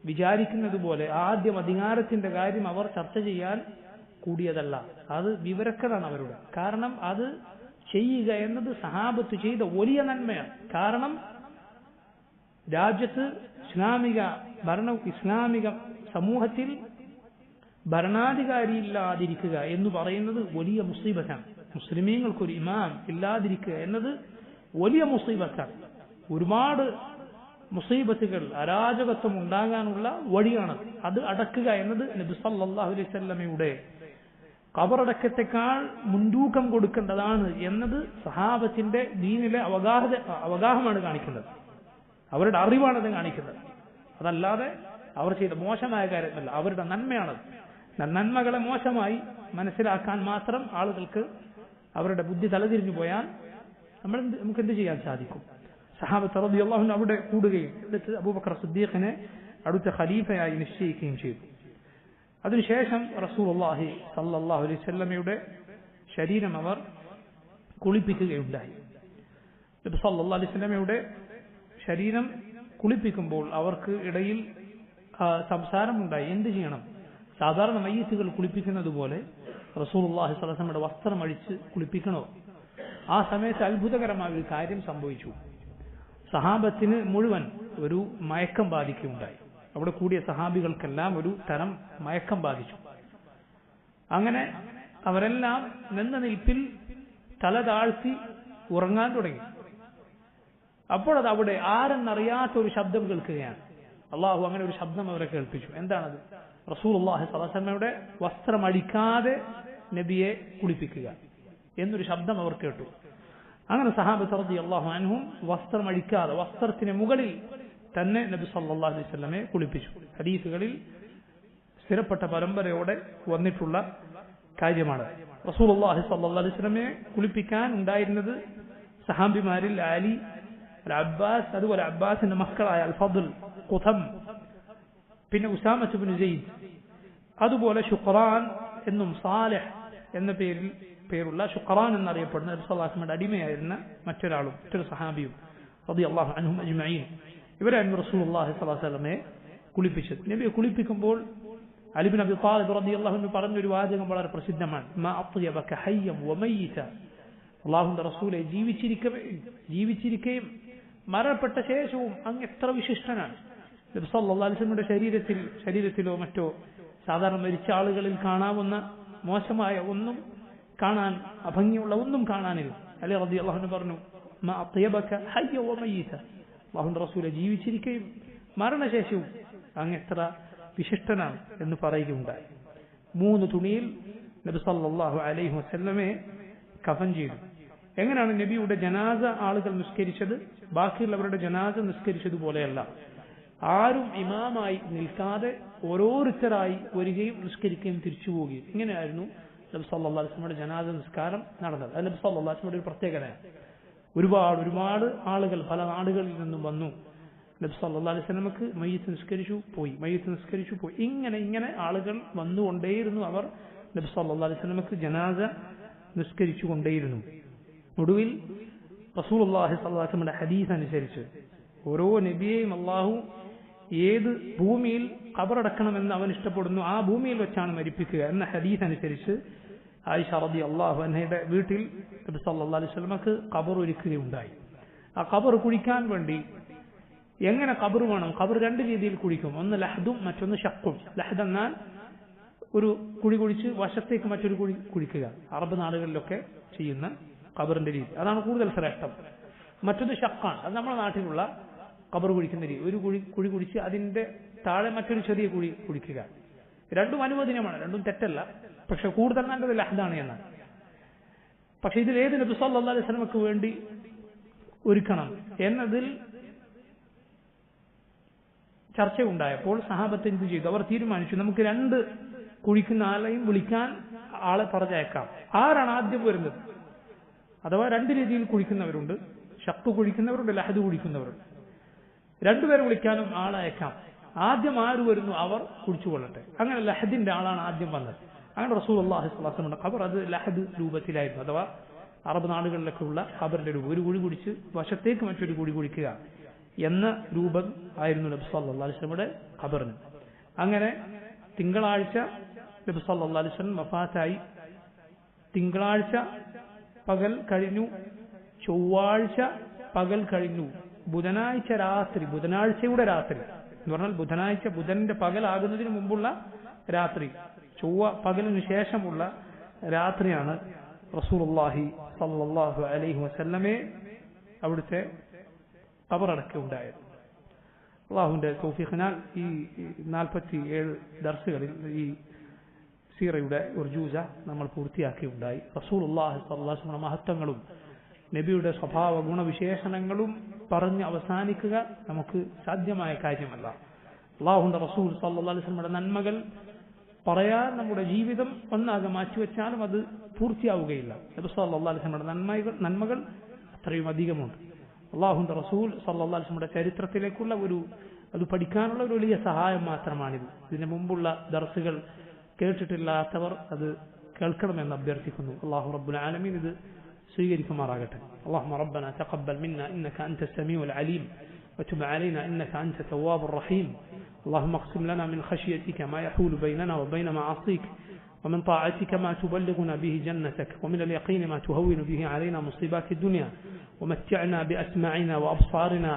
വിചാരിക്കുന്നത് പോലെ ആദ്യം അധികാരത്തിന്റെ കാര്യം അവർ ചർച്ച ചെയ്യാൻ കൂടിയതല്ല. അത് വിവരക്കലാണ് അവരുടെ. കാരണം അത് ചെയ്യുക എന്നത് സഹാബത്ത് ചെയ്ത വലിയ നന്മയാണ്. കാരണം രാജ്യത്ത് ഇസ്ലാമിക സമൂഹത്തിൽ ഭരണാധികാരിയില്ലാതിരിക്കുക എന്ന് പറയുന്നത് വലിയ മുസീബത്താണ്. മുസ്ലിമീങ്ങൾക്കൊരു ഇമാം ഇല്ലാതിരിക്കുക എന്നത് വലിയ മുസീബത്താണ്. ഒരുപാട് മുസീബത്തുകൾ, അരാജകത്വം ഉണ്ടാകാനുള്ള വഴിയാണ്. അത് അടക്കുക എന്നത് നബി സല്ലല്ലാഹു അലൈഹി വസല്ലമയുടെ ഖബറടക്കത്തെക്കാൾ മുൻതൂക്കം കൊടുക്കേണ്ടതാണ് എന്നത് സഹാബത്തിന്റെ ദീനിലെ അവഗാഹമാണ് കാണിക്കുന്നത്. അവരുടെ അറിവാണത് കാണിക്കുന്നത്. അതല്ലാതെ അവർ ചെയ്ത മോശമായ കാര്യമല്ല, അവരുടെ നന്മയാണത്. നന്മകളെ മോശമായി മനസ്സിലാക്കാൻ മാത്രം ആളുകൾക്ക് അവരുടെ ബുദ്ധി തലതിരിഞ്ഞു പോയാൽ നമുക്ക് എന്ത് ചെയ്യാൻ സാധിക്കും? സഹാബത്ത് റളിയല്ലാഹു അൻഹു അവിടെ കൂടുകയും എന്നിട്ട് അബൂബക്കർ സിദ്ദീഖിനെ അടുത്ത ഖലീഫയായി നിശ്ചയിക്കുകയും ചെയ്തു. അതിനുശേഷം റസൂലുള്ളാഹി സ്വല്ലല്ലാഹു അലൈഹി വസല്ലമയുടെ ശരീരം അവർ കുളിപ്പിക്കുകയുണ്ടായി. നബി സല്ലല്ലാഹു അലൈഹി വസല്ലമയുടെ ശരീരം കുളിപ്പിക്കുമ്പോൾ അവർക്ക് ഇടയിൽ സംസാരമുണ്ടായി. എന്ത് ചെയ്യണം? സാധാരണ മയ്യിത്തുകൾ കുളിപ്പിക്കുന്നത് പോലെ റസൂലുള്ളാഹി സ്വല്ലല്ലാഹു അലൈഹി വസല്ലമയുടെ വസ്ത്രം അഴിച്ച് കുളിപ്പിക്കണോ? ആ സമയത്ത് അത്ഭുതകരമായ ഒരു കാര്യം സംഭവിച്ചു. സഹാബത്തിന് മുഴുവൻ ഒരു മയക്കം ബാധിക്കുകയുണ്ടായി. അവിടെ കൂടിയ സഹാബികൾക്കെല്ലാം ഒരു തരം മയക്കം ബാധിച്ചു. അങ്ങനെ അവരെല്ലാം നിന്ന നിൽപ്പിൽ തല താഴ്ത്തി ഉറങ്ങാൻ തുടങ്ങി. അപ്പോഴത് അവിടെ ആരെന്നറിയാത്ത ഒരു ശബ്ദം കേൾക്കുകയാണ്. അള്ളാഹു അങ്ങനെ ഒരു ശബ്ദം അവരെ കേൾപ്പിച്ചു. എന്താണത്? റസൂലുള്ളാഹി സ്വല്ലല്ലാഹു അലൈഹി വസല്ലമയുടെ വസ്ത്രം അഴിക്കാതെ നബിയെ കുളിപ്പിക്കുക. എന്നൊരു ശബ്ദം അവർ കേട്ടു. അങ്ങനെ സഹാബത്ത് റളിയല്ലാഹു അൻഹും വസ്ത്രം അഴിക്കാതെ വസ്ത്രത്തിന് മുകളിൽ തന്നെ നബി സല്ലല്ലാഹു അലൈഹി വസല്ലമയെ കുളിപ്പിച്ചു. ഹദീസുകളിൽ സ്ഥിരപ്പെട്ട പരമ്പരയോടെ വന്നിട്ടുള്ള കാര്യമാണ്. റസൂലുള്ളാഹി സ്വല്ലല്ലാഹു അലൈഹി വസല്ലമയെ കുളിപ്പിക്കാൻ ഉണ്ടായിരുന്നത് സഹാബിമാരിൽ അലി, അബ്ബാസ്, അതുപോലെ അബ്ബാസിന്റെ മക്കളായ അൽ ഫദ്ൽ, ഖുതം, പിന്നെ ഉസാമത്ത് ഇബ്നു സെയ്ദ്, അതുപോലെ ശുക്രാൻ എന്നും സാലിഹ് എന്ന പേരുള്ള ശുക്രാൻ എന്നറിയപ്പെടുന്ന നബി സല്ലല്ലാഹു അലൈഹി വസല്ലമയുടെ അടിമയായിരുന്ന മറ്റൊരു സഹാബിയും റളിയല്ലാഹു അൻഹും അജ്മഈൻ, ഇവരായിരുന്നു റസൂലുള്ളാഹി സ്വല്ലല്ലാഹു അലൈഹി വസല്ലമയെ കുളിപ്പിച്ചത്. നബിയെ കുളിപ്പിക്കുമ്പോൾ അലി ഇബ്നു അബി ത്വാലിബ് റളിയല്ലാഹു അൻഹു പറഞ്ഞൊരു വാചകം വളരെ പ്രസിദ്ധമാണ്. മാ അത്യബക ഹയ്യം വമയ്യിത. അല്ലാഹുവിന്റെ റസൂലെ, ജീവിച്ചിരിക്കുകയും മരണപ്പെട്ട ശേഷവും അങ്ങ് എത്ര വിശിഷ്ടനാണ്. നബി സല്ലല്ലാഹു അലൈഹി വസല്ലമയുടെ ശരീരത്തിലോ മറ്റോ സാധാരണ മരിച്ച ആളുകളിൽ കാണാവുന്ന മോശമായ ഒന്നും കാണാൻ, അഭംഗിയുള്ള ഒന്നും കാണാനില്ല. അലി റളിയല്ലാഹു അൻഹു പറഞ്ഞു, മാ അത്യബക ഹയ്യം വമയ്യിത. അല്ലാഹുവിന്റെ റസൂലെ, ജീവിച്ചിരിക്കുകയും മരണശേഷവും അങ്ങ് എത്ര വിശിഷ്ടനാണ് എന്ന് പറയുകയുണ്ടായി. 3 തുണിയിൽ നബി സല്ലല്ലാഹു അലൈഹി വസല്ലമയെ കഫൻ ചെയ്തു. എങ്ങനെയാണ് നബിയുടെ ജനാസ ആളുകൾ നിസ്കരിച്ചത്? ബാക്കിയുള്ളവരുടെ ജനാസ നിസ്കരിച്ചതുപോലെയല്ല. ആരും ഇമാമായി നിൽക്കാതെ ഓരോരുത്തരായി വരികയും നിസ്കരിക്കുകയും തിരിച്ചു പോവുകയും, ഇങ്ങനെയായിരുന്നു നബി സല്ലല്ലാഹു അലൈഹി വസല്ലമയുടെ ജനാസ നിസ്കാരം നടന്നത്. അത് നബി സല്ലല്ലാഹു അലൈഹി വസല്ലമയുടെ ഒരു പ്രത്യേകതയാണ്. ഒരുപാട് ആളുകൾ പല നാടുകളിൽ നിന്നും വന്നു. നബി സല്ലല്ലാഹു അലൈഹി വസല്ലമക്ക് മയ്യിത്ത് നിസ്കരിച്ചു പോയി. ഇങ്ങനെ ആളുകൾ വന്നുകൊണ്ടേയിരുന്നു. അവർ നബി സല്ലല്ലാഹു അലൈഹി വസല്ലമക്ക് ജനാസ നിസ്കരിച്ചു കൊണ്ടേയിരുന്നു. ഒടുവിൽ റസൂലുള്ളാഹി സ്വല്ലല്ലാഹു അലൈഹി വസല്ലമയുടെ ഹദീസ് അനുസരിച്ച് ഓരോ നബിയെയും അള്ളാഹു ഏത് ഭൂമിയിൽ ഖബറടക്കണമെന്ന് അവൻ ഇഷ്ടപ്പെടുന്നു ആ ഭൂമിയിൽ വെച്ചാണ് മരിപ്പിക്കുക എന്ന ഹദീസ് അനുസരിച്ച് ആയിഷ റളിയല്ലാഹു അൻഹയുടെ വീട്ടിൽ നബി സല്ലല്ലാഹു അലൈഹി വസല്ലമക്ക് ഖബർ ഒരുക്കുകയുണ്ടായി. ആ ഖബർ കുഴിക്കാൻ വേണ്ടി എങ്ങനെ ഖബർ വേണം? ഖബർ 2 രീതിയിൽ കുഴിക്കും. ഒന്ന് ലഹ്ദും, മറ്റൊന്ന് ഷഖ്ഖും. ലഹ്ദ് എന്നാൽ ഒരു കുഴി കുഴിച്ച് വശത്തേക്ക് മറ്റൊരു കുഴി കുഴിക്കുക. അറബ് നാടുകളിലൊക്കെ ചെയ്യുന്ന ഖബറിന്റെ രീതി, അതാണ് കൂടുതൽ ശ്രേഷ്ഠം. മറ്റൊന്ന് ഷഖ്ഖാണ്, അത് നമ്മുടെ നാട്ടിലുള്ള ഖബർ കുഴിക്കുന്ന രീതി. ഒരു കുഴി കുഴിച്ച് അതിന്റെ താഴെ മറ്റൊരു ചെറിയ കുഴി കുഴിക്കുക. രണ്ടും അനുവദനീയമാണ്, രണ്ടും തെറ്റല്ല. പക്ഷെ കൂടുതൽ നല്ലത് ലഹ്ദാണ് എന്നാണ്. പക്ഷെ ഇതിൽ ഏത് നബി സല്ലല്ലാഹു അലൈഹി വസല്ലമക്ക് വേണ്ടി ഒരുക്കണം എന്നതിൽ ചർച്ചയുണ്ടായപ്പോൾ സഹാബത്ത് എന്ത് ചെയ്തു? അവർ തീരുമാനിച്ചു, നമുക്ക് 2 കുഴിക്കുന്ന ആളെയും വിളിക്കാൻ ആളെ പറഞ്ഞയക്കാം. ആരാണ് ആദ്യം വരുന്നത്? അഥവാ 2 രീതിയിൽ കുഴിക്കുന്നവരുണ്ട്, ഷഖ്ഖ് കുഴിക്കുന്നവരുണ്ട്, ലഹദ് കുഴിക്കുന്നവരുണ്ട്. 2 പേരെ വിളിക്കാനും ആളയക്കാം. ആദ്യം ആര് വരുന്നു അവർ കുഴിച്ചുകൊള്ളട്ടെ. അങ്ങനെ ലഹദിന്റെ ആളാണ് ആദ്യം വന്നത്. അങ്ങനെ റസൂലുള്ളാഹി സ്വല്ലല്ലാഹു അലൈഹി വസല്ലം ഖബർ അത് ലഹദ് രൂപത്തിലായിരുന്നു. അഥവാ അറബ് നാടുകളിലൊക്കെ ഉള്ള ഖബറിന്റെ രൂപം, ഒരു കുഴി കുഴിച്ച് വശത്തേക്ക് മറ്റൊരു കുഴി കുഴിക്കുക എന്ന രൂപം ആയിരുന്നു നബി സല്ലല്ലാഹു അലൈഹി വസല്ലമയുടെ ഖബറിന്. അങ്ങനെ തിങ്കളാഴ്ച നബി സല്ലല്ലാഹു അലൈഹി വസല്ലം വഫാത്തായി. തിങ്കളാഴ്ച പകൽ കഴിഞ്ഞു, ചൊവ്വാഴ്ച പകൽ കഴിഞ്ഞു, ബുധനാഴ്ചയുടെ രാത്രി എന്ന് പറഞ്ഞാൽ ബുധന്റെ പകലാകുന്നതിന് മുമ്പുള്ള രാത്രി, ചൊവ്വ പകലിന് ശേഷമുള്ള രാത്രിയാണ് റസൂലുള്ളാഹി സല്ലല്ലാഹു അലൈഹി വസല്ലമയെ അവിടുത്തെ ഖബറടക്കുകയുണ്ടായത്. അള്ളാഹുവിന്റെ തൗഫീഖിനാൽ ഈ 47 ദർസുകളിൽ ഈ സീറയുടെ ഒരു ജൂസ നമ്മൾ പൂർത്തിയാക്കിയുണ്ടായി. റസൂലുള്ളാഹി സ്വല്ലല്ലാഹു അലൈഹി വസല്ലം മഹത്വങ്ങളും നബിയുടെ സ്വഭാവ ഗുണവിശേഷണങ്ങളും പറഞ്ഞ് അവസാനിക്കുക നമുക്ക് സാധ്യമായ കാര്യമല്ല. അള്ളാഹുവിന്റെ റസൂൽ സ്വല്ലല്ലാഹു അലൈഹി വസല്ലമയുടെ നന്മകൾ പറയാൻ നമ്മുടെ ജീവിതം ഒന്നാകെ മാറ്റിവെച്ചാലും അത് പൂർത്തിയാവുകയില്ല. നബി സല്ലല്ലാഹു അലൈഹി വസല്ലമയുടെ നന്മകൾ അത്രയും അധികമുണ്ട്. അള്ളാഹുവിന്റെ റസൂൽ സല്ലല്ലാഹു അലൈഹി വസല്ലമയുടെ ചരിത്രത്തിലേക്കുള്ള അത് പഠിക്കാനുള്ള ഒരു വലിയ സഹായം മാത്രമാണിത്. ഇതിനു മുമ്പുള്ള ദർസുകൾ കേട്ടിട്ടില്ലാത്തവർ അത് കേൾക്കണമെന്ന് അഭ്യർത്ഥിക്കുന്നു. അല്ലാഹു റബ്ബുൽ ആലമീൻ ഇത് സ്വീകരിക്കുമാറാകട്ടെ. اللهم ربنا تقبل منا إنك أنت السميع العليم وتب علينا إنك أنت التواب الرحيم. اللهم اقسم لنا من خشيتك ما يحول بيننا وبين معاصيك ومن طاعتك ما تبلغنا به جنتك ومن اليقين ما تهون به علينا مصيبات الدنيا ومتعنا بأسماعنا وأبصارنا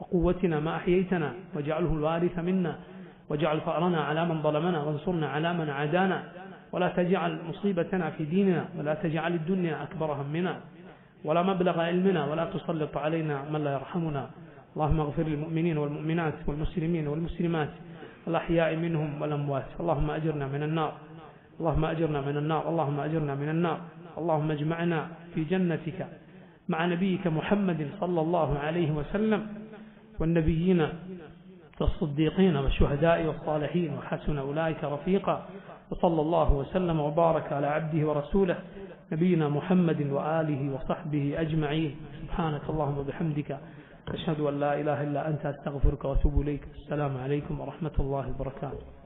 وقوتنا ما أحييتنا واجعله الوارث منا واجعل فأرنا على من ظلمنا وانصرنا على من عادانا ولا تجعل مصيبتنا في ديننا ولا تجعل الدنيا أكبر همنا ولا مبلغ علمنا ولا تسلط علينا من لا يرحمنا. اللهم اغفر للمؤمنين والمؤمنات والمسلمين والمسلمات الأحياء منهم والأموات. اللهم أجرنا من النار اللهم أجرنا من النار اللهم أجرنا من النار اللهم اجمعنا في جنتك مع نبيك محمد صلى الله عليه وسلم والنبيين والصديقين والشهداء والصالحين وحسن أولئك رفيقا وصلى الله وسلم وبارك على عبده ورسوله نبينا محمد وآله وصحبه أجمعين سبحانك اللهم وبحمدك أشهد أن لا إله إلا أنت أستغفرك وأتوب إليك السلام عليكم ورحمة الله وبركاته